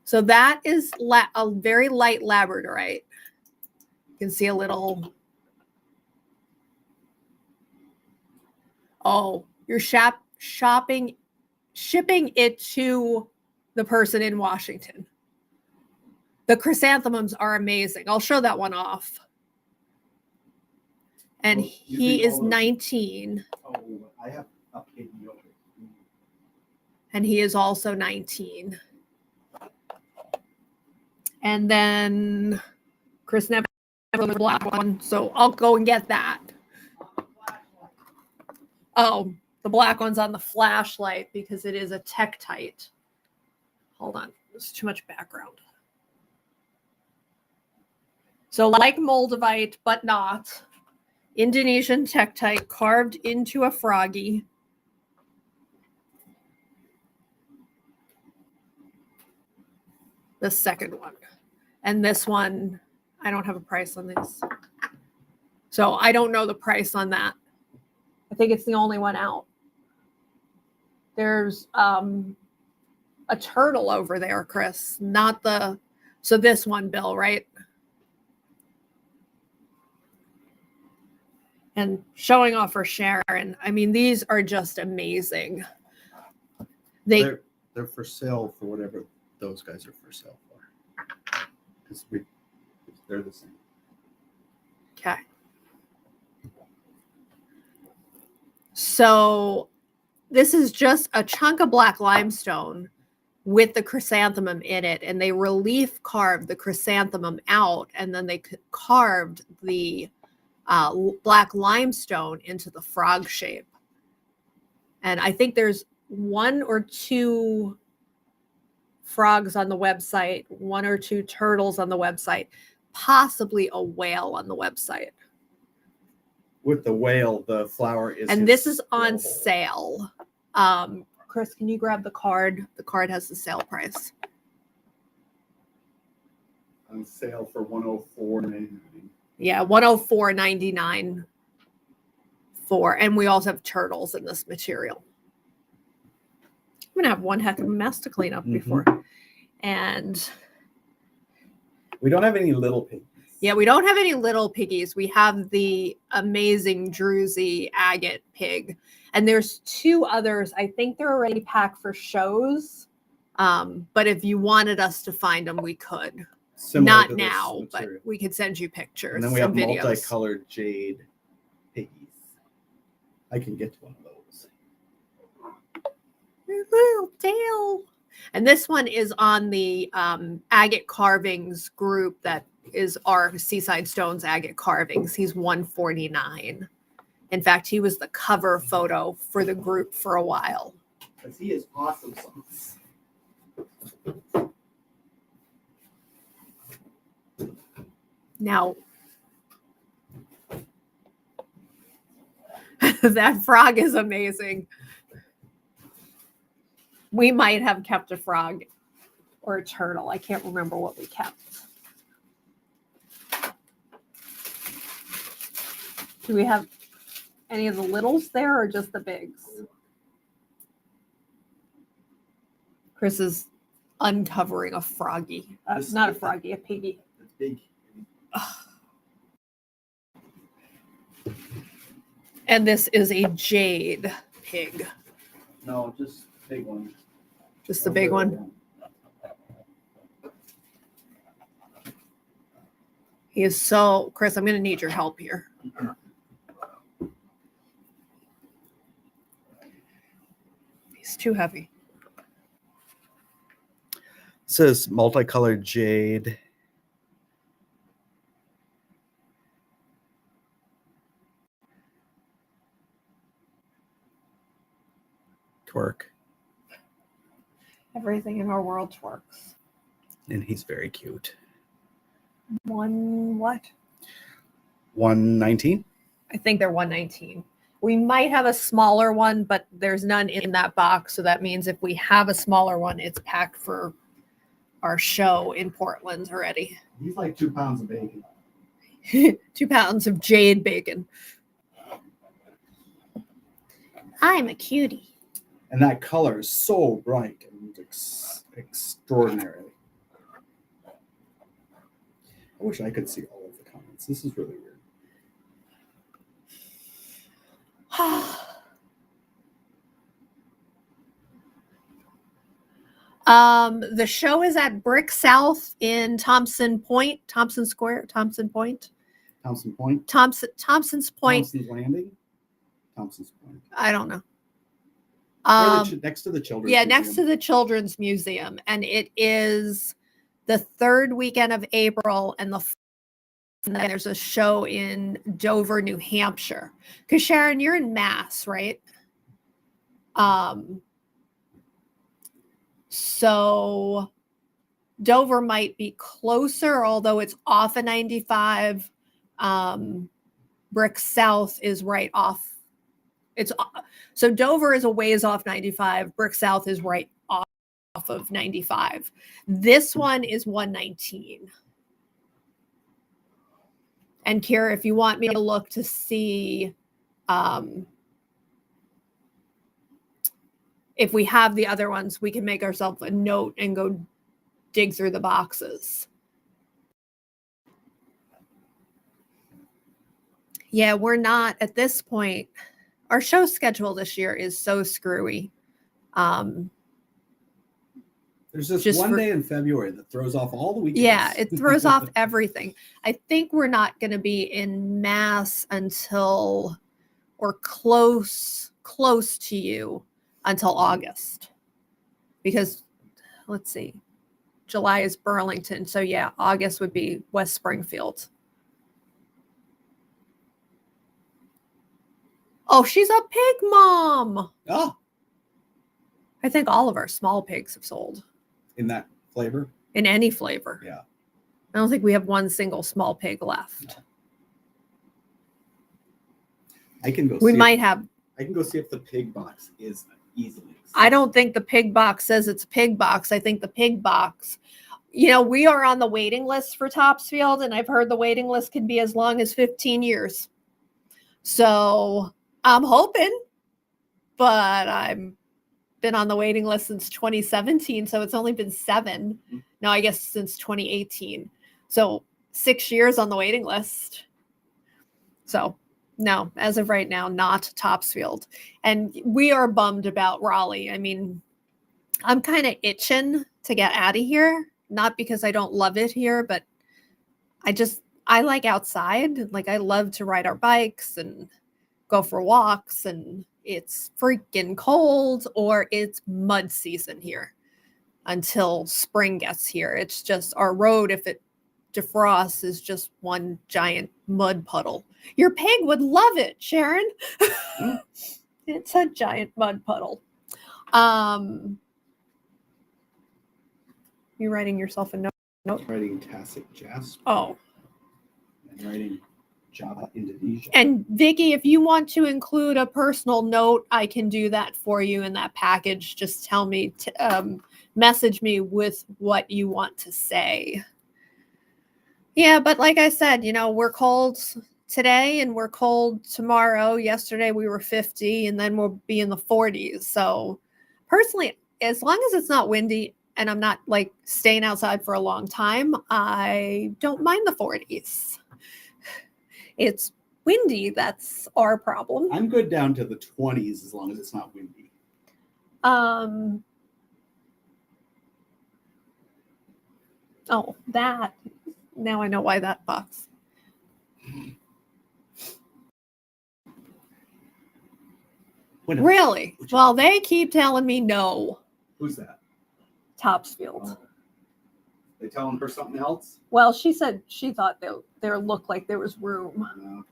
So that is a very light Labradorite. You can see a little. Oh, you're shipping it to the person in Washington. The chrysanthemums are amazing. I'll show that one off. And he is 19. Oh, I have a piggy over here. And he is also 19. And then Chris never the black one, so I'll go and get that. Oh, the black one's on the flashlight because it is a Tektite. Hold on, there's too much background. So like Moldavite, but not. Indonesian Tektite carved into a froggy. The second one. And this one, I don't have a price on this. So I don't know the price on that. I think it's the only one out. There's a turtle over there, Chris. Not the, so this one, Bill, right? And showing off for Sharon. I mean, these are just amazing. They're for sale for whatever those guys are for sale for. Because they're the same. Okay. So this is just a chunk of black limestone with the chrysanthemum in it, and they relief carved the chrysanthemum out, and then they carved the black limestone into the frog shape. And I think there's one or two frogs on the website, one or two turtles on the website, possibly a whale on the website. With the whale, the flower is. And this is on sale. Chris, can you grab the card? The card has the sale price. On sale for $104.99. Yeah, $104.99 for, and we also have turtles in this material. I'm gonna have one heck of a mess to clean up before. And we don't have any little piggies. Yeah, we don't have any little piggies. We have the amazing Druzy agate pig. And there's two others. I think they're already packed for shows. But if you wanted us to find them, we could. Similar Not now, but we could send you pictures. And then we have videos. Multicolored jade piggies. I can get to one of those. Your little tail. And this one is on the agate carvings group that is our Seaside Stones agate carvings. He's $149. In fact, he was the cover photo for the group for a while. Because he is awesome sauce. Now, that frog is amazing. We might have kept a frog or a turtle. I can't remember what we kept. Do we have any of the littles there or just the bigs? Chris is uncovering a froggy. Not a froggy, a piggy. It's big. And this is a jade pig. No, just big one. Just the big one. He is so, Chris, I'm going to need your help here. He's too heavy. It says multicolored jade. Twerk. Everything in our world twerks. And he's very cute. One what? 119? I think they're 119. We might have a smaller one, but there's none in that box. So that means if we have a smaller one, it's packed for our show in Portland already. He's like 2 pounds of bacon. 2 pounds of jade bacon. I'm a cutie. And that color is so bright and extraordinary. I wish I could see all of the comments. This is really weird. The show is at Brick South in Thompson's Point. Thompson's Point? Thompson's Point. Thompson's Landing? Thompson's Point. I don't know. Next to the Children's Museum. Museum. Next to the Children's Museum. And it is the third weekend of April, and then there's a show in Dover, New Hampshire. Because Sharon, you're in Mass, right? So Dover might be closer, although it's off of 95. Brick South is right off. So Dover is a ways off 95. Brick South is right off of 95. This one is 119. And Kira, if you want me to look to see if we have the other ones, we can make ourselves a note and go dig through the boxes. Yeah, we're not at this point. Our show schedule this year is so screwy. There's just one day in February that throws off all the weekends. Yeah, it throws off everything. I think we're not going to be in Mass until, or close to you until August. Because, let's see, July is Burlington. So yeah, August would be West Springfield. Oh, she's a pig mom. Oh. I think all of our small pigs have sold. In that flavor? In any flavor. Yeah. I don't think we have one single small pig left. I can go. We might have. I can go see if the pig box is easily. I don't think the pig box says it's a pig box. I think the pig box, we are on the waiting list for Topsfield, and I've heard the waiting list can be as long as 15 years. So I'm hoping, but I'm been on the waiting list since 2017, so it's only been 7. No, I guess since 2018. So 6 years on the waiting list. So no, as of right now, not Topsfield. And we are bummed about Raleigh. I mean, I'm kind of itching to get out of here. Not because I don't love it here, but I like outside. Like, I love to ride our bikes and go for walks, and it's freaking cold, or it's mud season here until spring gets here. It's just our road, if it defrosts, is just one giant mud puddle. Your pig would love it, Sharon. It's a giant mud puddle. You writing yourself a note? Writing Tacit Jasper. Oh. And writing Java Indonesia. And Vicky, if you want to include a personal note, I can do that for you in that package. Just tell me, message me with what you want to say. Yeah, but like I said, we're cold today and we're cold tomorrow. Yesterday we were 50, and then we'll be in the 40s. So personally, as long as it's not windy and I'm not like staying outside for a long time, I don't mind the 40s. It's windy. That's our problem. I'm good down to the 20s as long as it's not windy. Oh, that. Now I know why that box. Really? Well, they keep telling me no. Who's that? Topsfield. They telling her something else? Well, she said she thought there looked like there was room. No.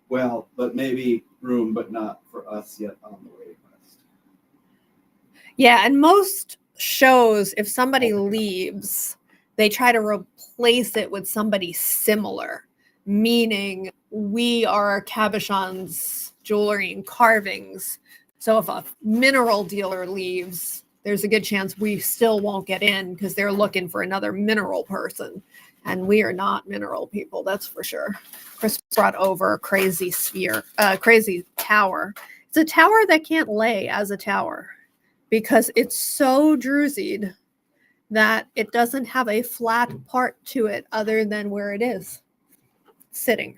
Well, but maybe room, but not for us yet on the waiting list. Yeah, and most shows, if somebody leaves, they try to replace it with somebody similar, meaning we are Cabochon's Jewelry and Carvings. So if a mineral dealer leaves, there's a good chance we still won't get in because they're looking for another mineral person. And we are not mineral people, that's for sure. Chris brought over a crazy crazy tower. It's a tower that can't lay as a tower because it's so drusied that it doesn't have a flat part to it other than where it is sitting.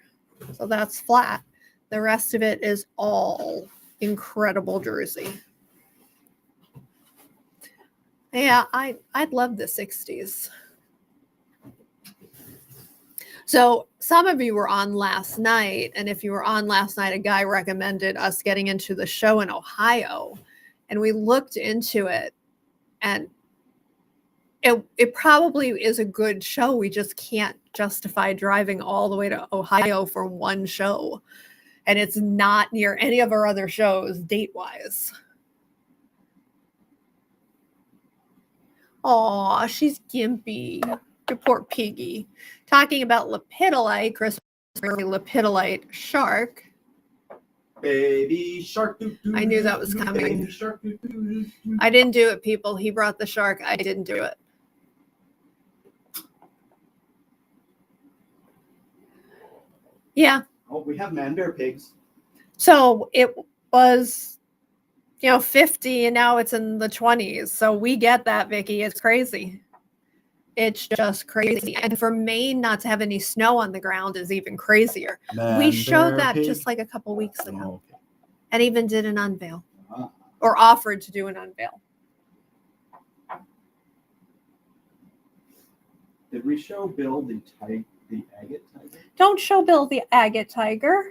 So that's flat. The rest of it is all incredible druzy. Yeah, I'd love the 60s. So some of you were on last night, and if you were on last night, a guy recommended us getting into the show in Ohio, and we looked into it, and it probably is a good show. We just can't justify driving all the way to Ohio for one show, and it's not near any of our other shows date-wise. Aw, she's gimpy. Your poor piggy. Talking about lepidolite, Chris, lepidolite shark. Baby shark. I knew that was coming. Baby shark. I didn't do it, people. He brought the shark. I didn't do it. Yeah. Oh, we have man bear pigs. So it was, 50 and now it's in the 20s. So we get that, Vicky. It's crazy. It's just crazy. And for Maine not to have any snow on the ground is even crazier. We showed that just like a couple weeks ago. Oh, okay. And even did an unveil Ah. or offered to do an unveil. Did we show Bill the agate tiger? Don't show Bill the agate tiger.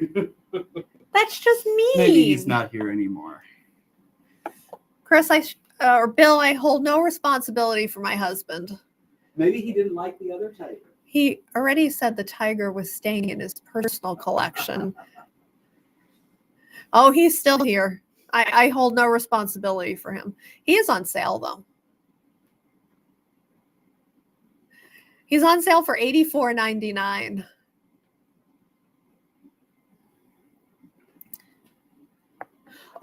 That's just mean. Maybe he's not here anymore. Chris, or Bill, I hold no responsibility for my husband. Maybe he didn't like the other tiger. He already said the tiger was staying in his personal collection. Oh, he's still here. I hold no responsibility for him. He is on sale, though. He's on sale for $84.99.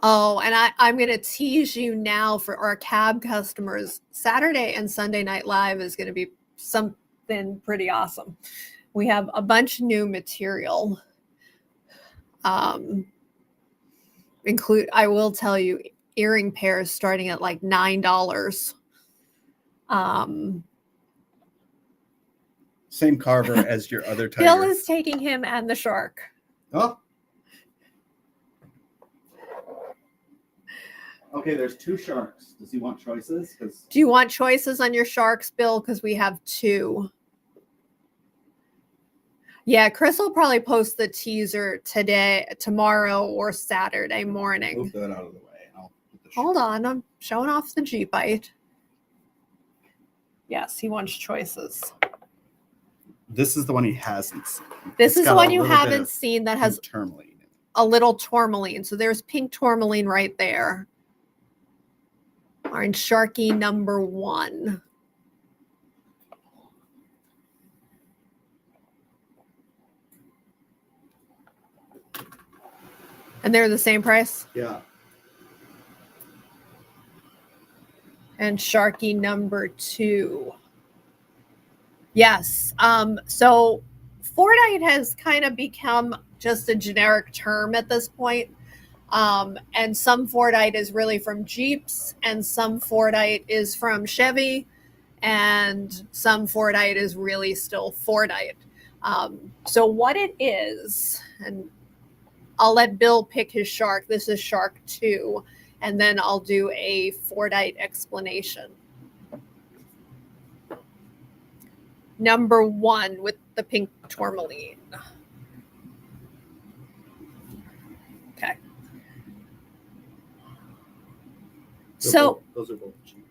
Oh, and I'm going to tease you now for our cab customers. Saturday and Sunday Night Live is going to be something pretty awesome. We have a bunch of new material. I will tell you, earring pairs starting at like $9. Same carver as your other tiger. Bill is taking him and the shark. Oh. Okay, there's 2 sharks. Does he want choices? Do you want choices on your sharks, Bill? Because we have 2. Yeah, Chris will probably post the teaser tomorrow, or Saturday morning. Move that out of the way. I'll put the Hold on, I'm showing off the Jeepite. Yes, he wants choices. This is the one he hasn't seen. This is the one you haven't seen that has tourmaline. a little tourmaline. So there's pink tourmaline right there. Orange Sharky number 1. And they're the same price? Yeah. And Sharky number 2. Yes. So Fordite has kind of become just a generic term at this point. And some Fordite is really from Jeeps, and some Fordite is from Chevy, and some Fordite is really still Fordite. So what it is, and I'll let Bill pick his shark. This is Shark 2, and then I'll do a Fordite explanation. Number 1 with the pink tourmaline. Okay. Those are both cheap.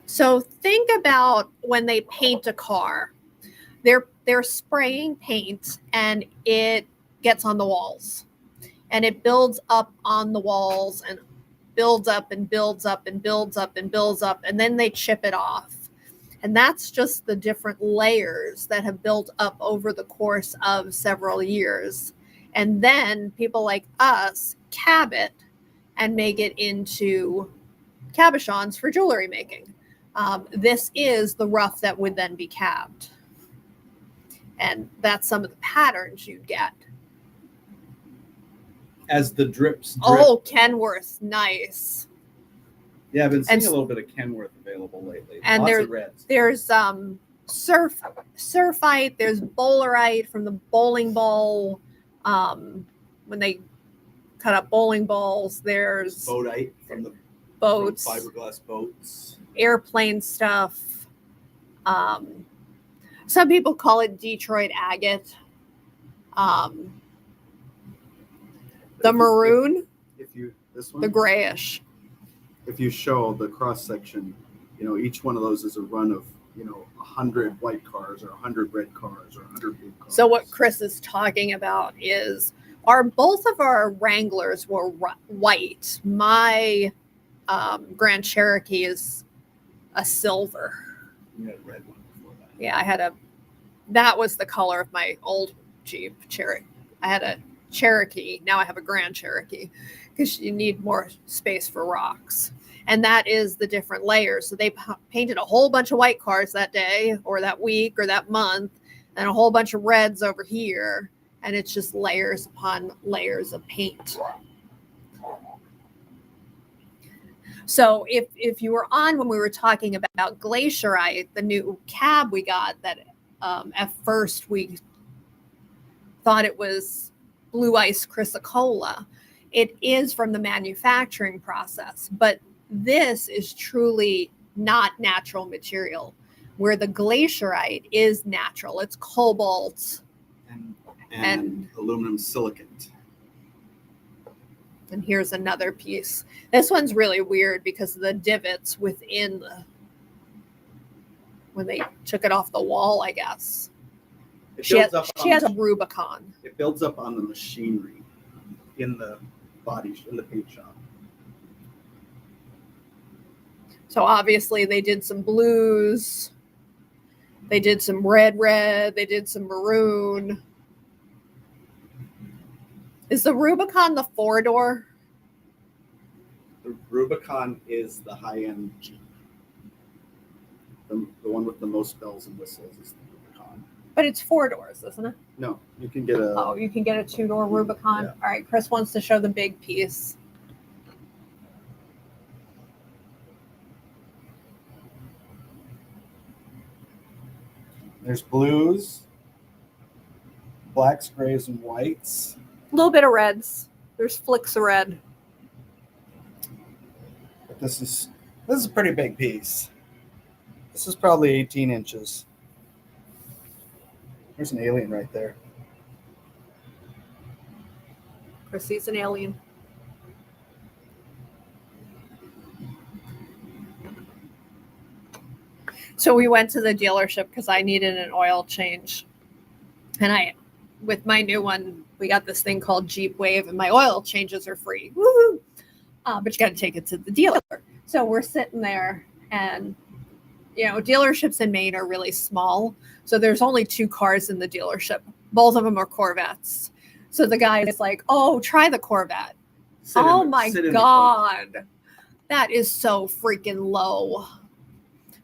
So think about when they paint a car. They're spraying paint and it gets on the walls. And it builds up on the walls and builds up and builds up and builds up and builds up, and then they chip it off. And that's just the different layers that have built up over the course of several years. And then people like us cab it and make it into cabochons for jewelry making. This is the rough that would then be cabbed. And that's some of the patterns you'd get. As the drips drip. Oh, Kenworth, nice. Yeah, I've been seeing a little bit of Kenworth available lately. And Lots of reds. There's surfite, there's bowlerite from the bowling ball. When they cut up bowling balls, there's Boatite from the boats, from fiberglass boats, airplane stuff. Some people call it Detroit agate. The maroon, the grayish. If you show the cross section, each one of those is a run of 100 white cars or 100 red cars or 100 blue cars. So what Chris is talking about is both of our Wranglers were white. My Grand Cherokee is a silver. You had a red one before that. Yeah, that was the color of my old Jeep Cherokee. I had a Cherokee. Now I have a Grand Cherokee because you need more space for rocks. And that is the different layers. So they painted a whole bunch of white cars that day or that week or that month and a whole bunch of reds over here. And it's just layers upon layers of paint. So if you were on when we were talking about Glacierite, the new cab we got that at first we thought it was Blue Ice Chrysocolla. It is from the manufacturing process, but this is truly not natural material, where the Glacierite is natural. It's cobalt and aluminum silicate. And here's another piece. This one's really weird because of the divots within when they took it off the wall, I guess. She has a Rubicon. It builds up on the machinery in the paint shop. So obviously they did some blues. They did some red. They did some maroon. Is the Rubicon the 4-door? The Rubicon is the high-end Jeep. The one with the most bells and whistles is the Rubicon. But it's 4 doors, isn't it? No, you can get a... Oh, you can get a 2-door Rubicon? Yeah. All right, Chris wants to show the big piece. There's blues, blacks, grays, and whites. A little bit of reds. There's flicks of red. But this is a pretty big piece. This is probably 18 inches. There's an alien right there. Chris sees an alien. So we went to the dealership because I needed an oil change. And with my new one, we got this thing called Jeep Wave, and my oil changes are free. Woohoo! But you got to take it to the dealer. So we're sitting there, and dealerships in Maine are really small. So there's only 2 cars in the dealership. Both of them are Corvettes. So the guy is like, "Oh, try the Corvette." Oh my God. That is so freaking low.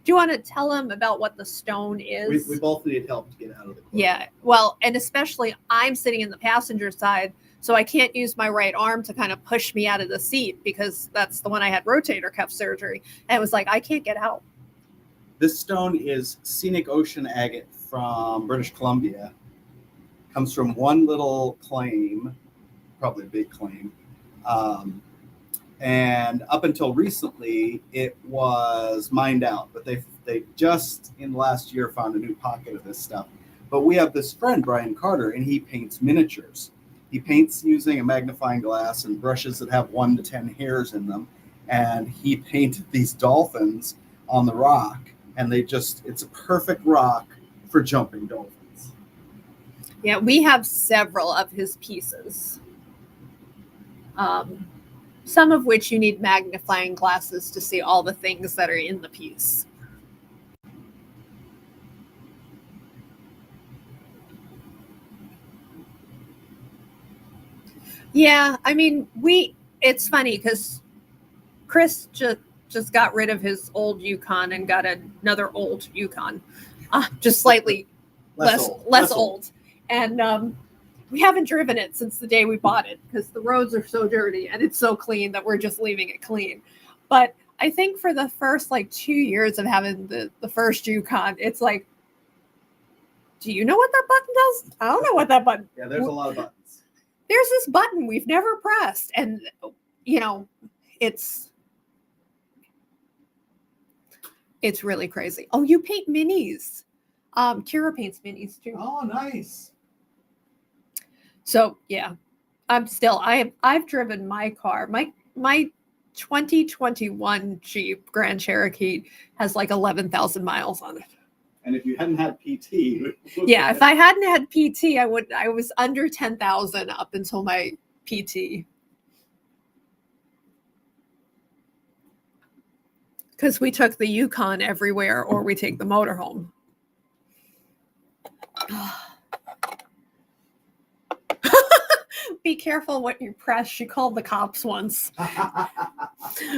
Do you want to tell him about what the stone is? We both need help to get out of the Corvette. Yeah. Well, and especially I'm sitting in the passenger side, so I can't use my right arm to kind of push me out of the seat because that's the one I had rotator cuff surgery. And it was like, I can't get out. This stone is scenic ocean agate from British Columbia. Comes from one little claim, probably a big claim. And up until recently, it was mined out. But they just in the last year found a new pocket of this stuff. But we have this friend, Brian Carter, and he paints miniatures. He paints using a magnifying glass and brushes that have 1 to 10 hairs in them. And he painted these dolphins on the rock. And it's a perfect rock for jumping dolphins. Yeah, we have several of his pieces. Some of which you need magnifying glasses to see all the things that are in the piece. Yeah, I mean, it's funny because Chris just got rid of his old Yukon and got another old Yukon, just slightly less old. And we haven't driven it since the day we bought it because the roads are so dirty and it's so clean that we're just leaving it clean. But I think for the first like 2 years of having the first Yukon, it's like, do you know what that button does? I don't know what that button. Yeah, there's a lot of buttons. There's this button we've never pressed, and it's really crazy. Oh, you paint minis. Kira paints minis too. Oh, nice. So yeah, I've driven my car. My 2021 Jeep Grand Cherokee has like 11,000 miles on it. And if you hadn't had PT, yeah, if I hadn't had PT, I was under 10,000 up until my PT. Because we took the Yukon everywhere, or we take the motorhome. Be careful what you press. She called the cops once.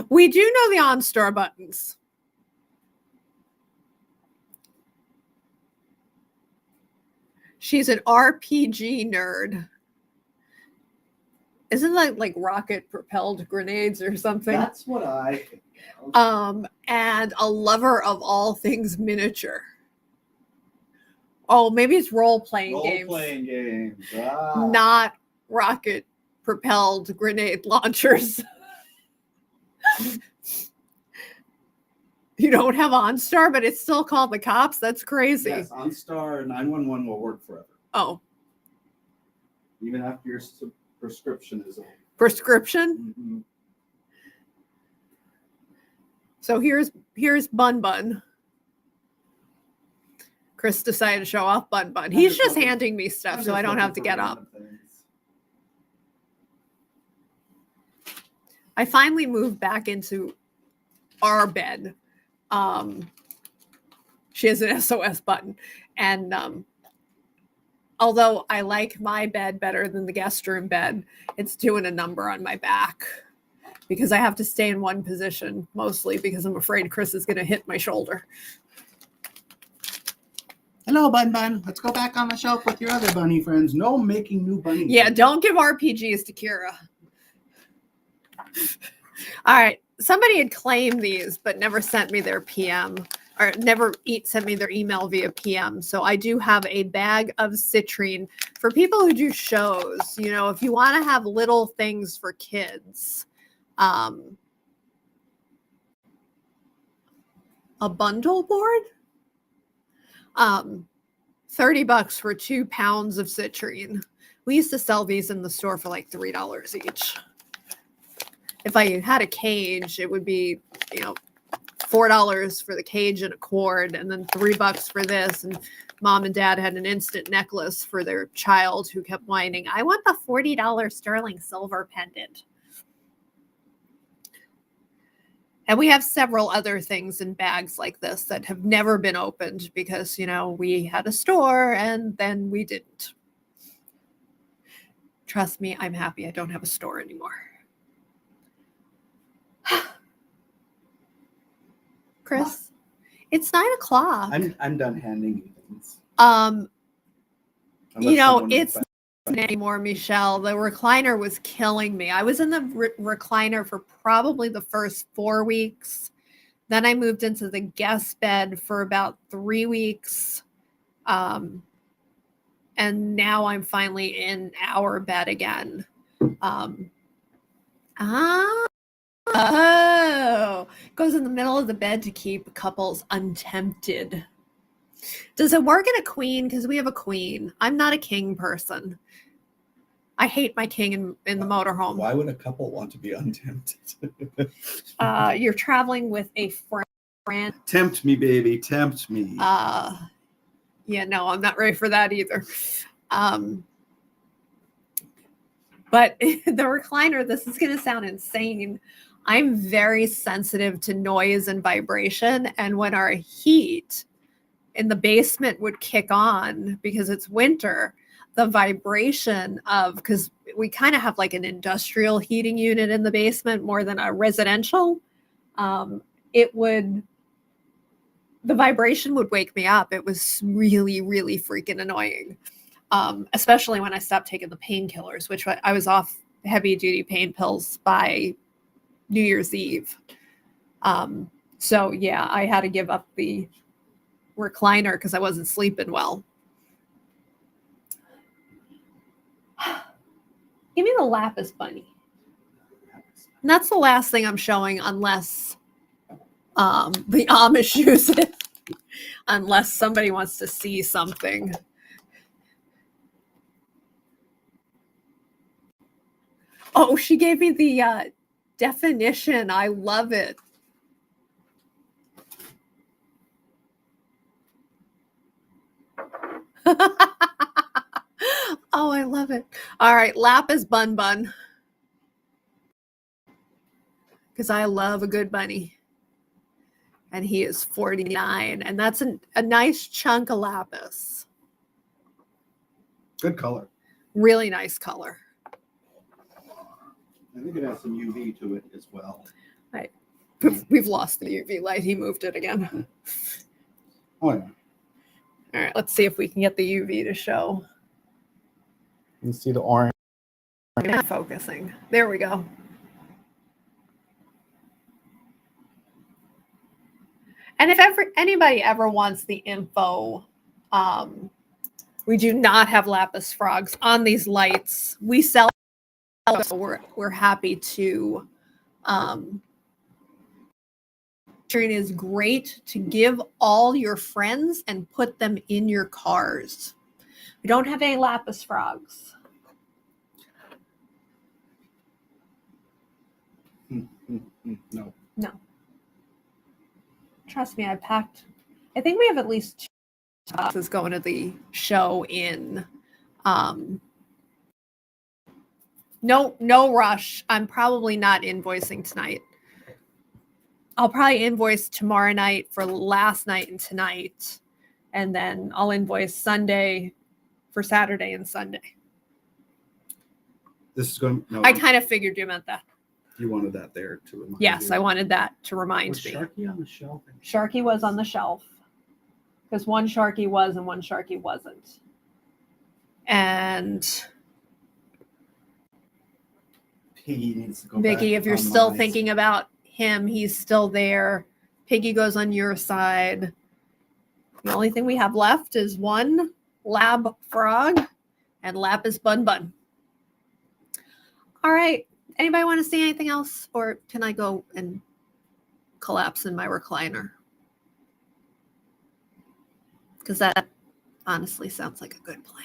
We do know the OnStar buttons. She's an RPG nerd. Isn't that like rocket propelled grenades or something? That's what I think. And a lover of all things miniature. Oh, maybe it's role-playing games. Role-playing games. Not rocket propelled grenade launchers. You don't have OnStar, but it's still called the cops? That's crazy. Yes, OnStar 911 will work forever. Oh. Even after your prescription is over. Prescription? Mm-hmm. So here's Bun Bun. Chris decided to show off Bun Bun. He's just handing me stuff so I don't have to get up. I finally moved back into our bed. She has an SOS button. And although I like my bed better than the guest room bed, it's doing a number on my back because I have to stay in one position, mostly because I'm afraid Chris is going to hit my shoulder. Hello, Bun Bun. Let's go back on the shelf with your other bunny friends. No making new bunnies. Yeah, don't give RPGs to Kira. All right. Somebody had claimed these, but never sent me their PM or never sent me their email via PM. So I do have a bag of citrine for people who do shows. You know, if you want to have little things for kids, a bundle board, $30 for 2 pounds of citrine. We used to sell these in the store for like $3 each. If I had a cage, it would be, $4 for the cage and a cord, and then $3 for this. And mom and dad had an instant necklace for their child who kept whining, I want the $40 sterling silver pendant. And we have several other things in bags like this that have never been opened because, we had a store and then we didn't. Trust me, I'm happy I don't have a store anymore. Chris, it's 9:00. I'm done handing you things. It's not anymore, Michelle. The recliner was killing me. I was in the recliner for probably the first 4 weeks. Then I moved into the guest bed for about 3 weeks. And now I'm finally in our bed again. Oh, goes in the middle of the bed to keep couples untempted. Does it work in a queen? Because we have a queen. I'm not a king person. I hate my king in the motorhome. Why would a couple want to be untempted? You're traveling with a friend. Tempt me, baby. Tempt me. Yeah, no, I'm not ready for that either. But the recliner, this is going to sound insane. I'm very sensitive to noise and vibration. And when our heat in the basement would kick on because it's winter, the vibration of, because we kind of have like an industrial heating unit in the basement more than a residential. the vibration would wake me up. It was really, really freaking annoying. Especially when I stopped taking the painkillers, which I was off heavy duty pain pills by New Year's Eve. So yeah, I had to give up the recliner because I wasn't sleeping well. Give me the lapis bunny. And that's the last thing I'm showing unless the Amish use it. Unless somebody wants to see something. Oh, she gave me the definition. I love it. Oh, I love it. All right, lapis bun bun. Because I love a good bunny. And he is 49. And that's a nice chunk of lapis. Good color. Really nice color. I think it has some UV to it as well. Right. We've lost the UV light. He moved it again. Oh, yeah. All right, let's see if we can get the UV to show. You see the orange. Not focusing. There we go. And if anybody ever wants the info, we do not have lapis frogs on these lights. We sell, so we're happy to. It is great to give all your friends and put them in your cars. We don't have any lapis frogs. No. No. Trust me, I packed. I think we have at least 2 boxes going to the show in. No rush. I'm probably not invoicing tonight. I'll probably invoice tomorrow night for last night and tonight. And then I'll invoice Sunday for Saturday and Sunday. This is going. No, I kind of figured you meant that. you wanted that there to remind Yes, you. I wanted that to remind Was me. Sharky on the shelf? Sharky was on the shelf because one Sharky was and one Sharky wasn't. And Piggy needs to go Vicky, back if you're on still my thinking about him, he's still there. Piggy goes on your side. The only thing we have left is one lab frog and lapis bun bun. All right. Anybody want to see anything else? Or can I go and collapse in my recliner? Because that honestly sounds like a good plan.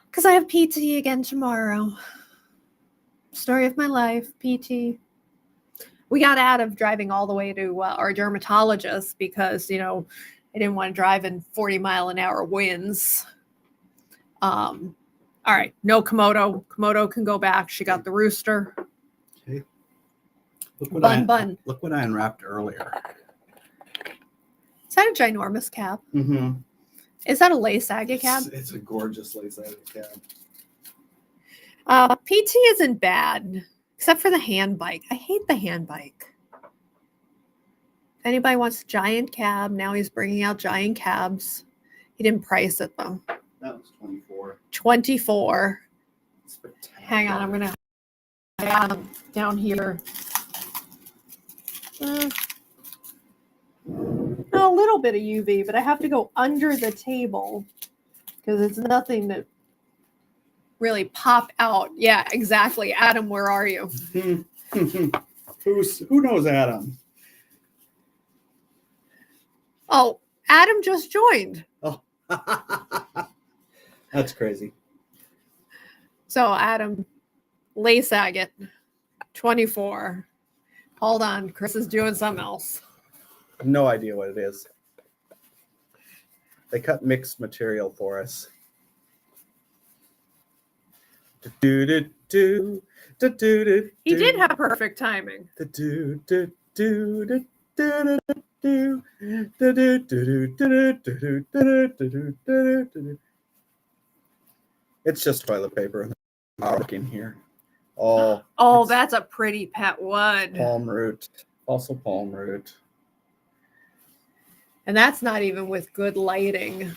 Because I have PT again tomorrow. Story of my life, PT. We got out of driving all the way to our dermatologist because, I didn't want to drive in 40-mile-an-hour winds. All right, no Komodo. Komodo can go back. She got the rooster. Okay. Look what I unwrapped earlier. Is that a ginormous cap? Mm-hmm. Is that a lace agate cap? It's a gorgeous lace agate cap. PT isn't bad, except for the hand bike. I hate the hand bike. If anybody wants a giant cab, now he's bringing out giant cabs. He didn't price it, though. That was 24. 24. Spectacular. Hang on, I'm going to down here. A little bit of UV, but I have to go under the table because it's nothing to really pop out. Yeah, exactly. Adam, where are you? Who knows Adam? Oh, Adam just joined. Oh, that's crazy. So Adam, lace agate, 24. Hold on, Chris is doing something else. No idea what it is. They cut mixed material for us. He did have perfect timing. It's just toilet paper working here. Oh, Oh, it's that's a pretty pet wood. palm root. Also palm root. And that's not even with good lighting.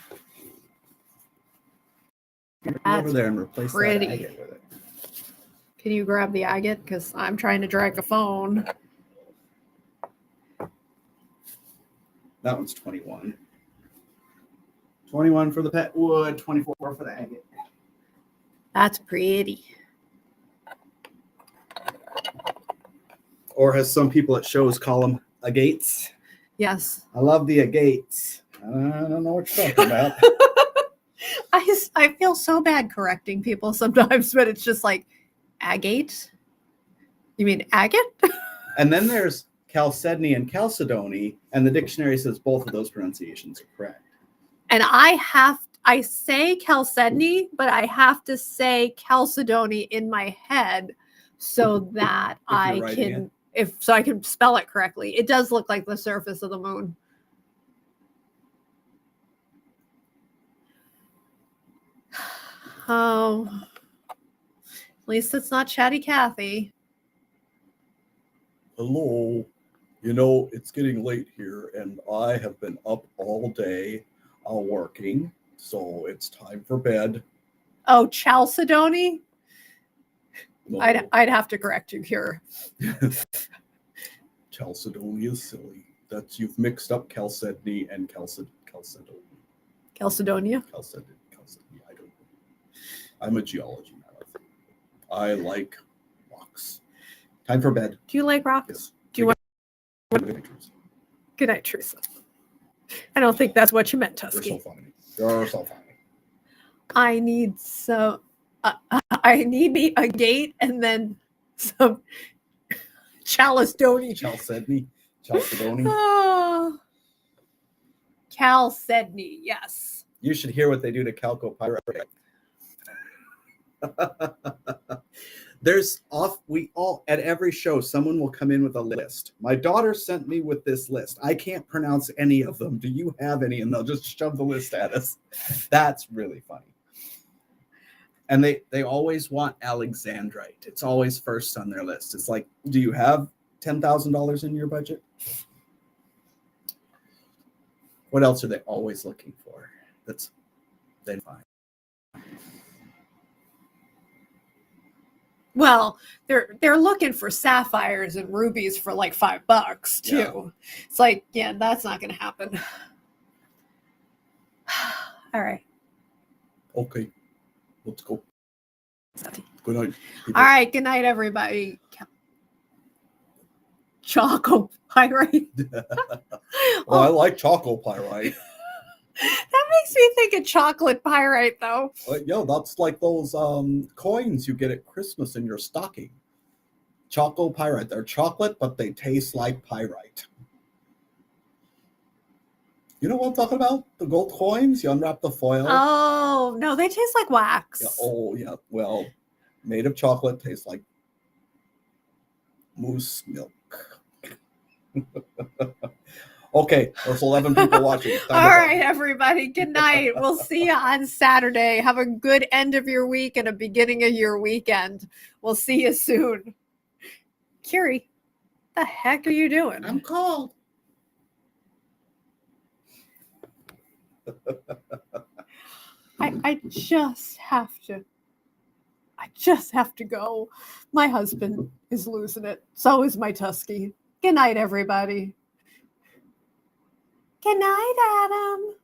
Go That's over there and replace pretty. that agate with it. Can you grab the agate? Because I'm trying to drag a phone. That one's 21. 21 for the pet wood, 24 for the agate. That's pretty. Or as some people at shows call them, agates. Yes. I love the agates. I don't know what you're talking about. I feel so bad correcting people sometimes, but it's just like, agate? You mean agate? And then there's chalcedony and chalcedony, and the dictionary says both of those pronunciations are correct. And I say chalcedony, but I have to say chalcedony in my head so that I can I can spell it correctly. It does look like the surface of the moon. Oh, at least it's not Chatty Cathy. Hello. You know, it's getting late here, and I have been up all day working, so it's time for bed. Oh, chalcedony? No, I'd have to correct you here. chalcedony is silly. That's you've mixed up chalcedony and chalcedony. Chalcedonia? Chalcedony. I don't know. I'm a geology nerd. I like rocks. Time for bed. Do you like rocks? Yes. Do you want Good night, Teresa. I don't think that's what you meant, You're Tusky. so funny. You're so funny. I need some. I need me a gate and then some chalcedony. Chalcedony. Oh, chalcedony, yes. You should hear what they do to chalcopyrite. At every show, someone will come in with a list. My daughter sent me with this list. I can't pronounce any of them. Do you have any? And they'll just shove the list at us. That's really funny. And they always want alexandrite. It's always first on their list. It's like, do you have $10,000 in your budget? What else are they always looking for? That's they find. Well, they're looking for sapphires and rubies for like $5 too. Yeah. It's like, yeah, that's not going to happen. All right. Okay, let's go. Good night. All right. Good night, everybody. Chalcopyrite. Well, I like chalcopyrite. That makes me think of chocolate pyrite, though. Yeah, that's like those coins you get at Christmas in your stocking. Chalcopyrite. They're chocolate, but they taste like pyrite. You know what I'm talking about? The gold coins? You unwrap the foil. Oh, no, they taste like wax. Yeah, oh, yeah. Well, made of chocolate, tastes like moose milk. Okay, there's 11 people watching. All right, everybody. Good night. We'll see you on Saturday. Have a good end of your week and a beginning of your weekend. We'll see you soon. Curie, the heck are you doing? I'm cold. I just have to go. My husband is losing it. So is my Tusky. Good night, everybody. Good night, Adam.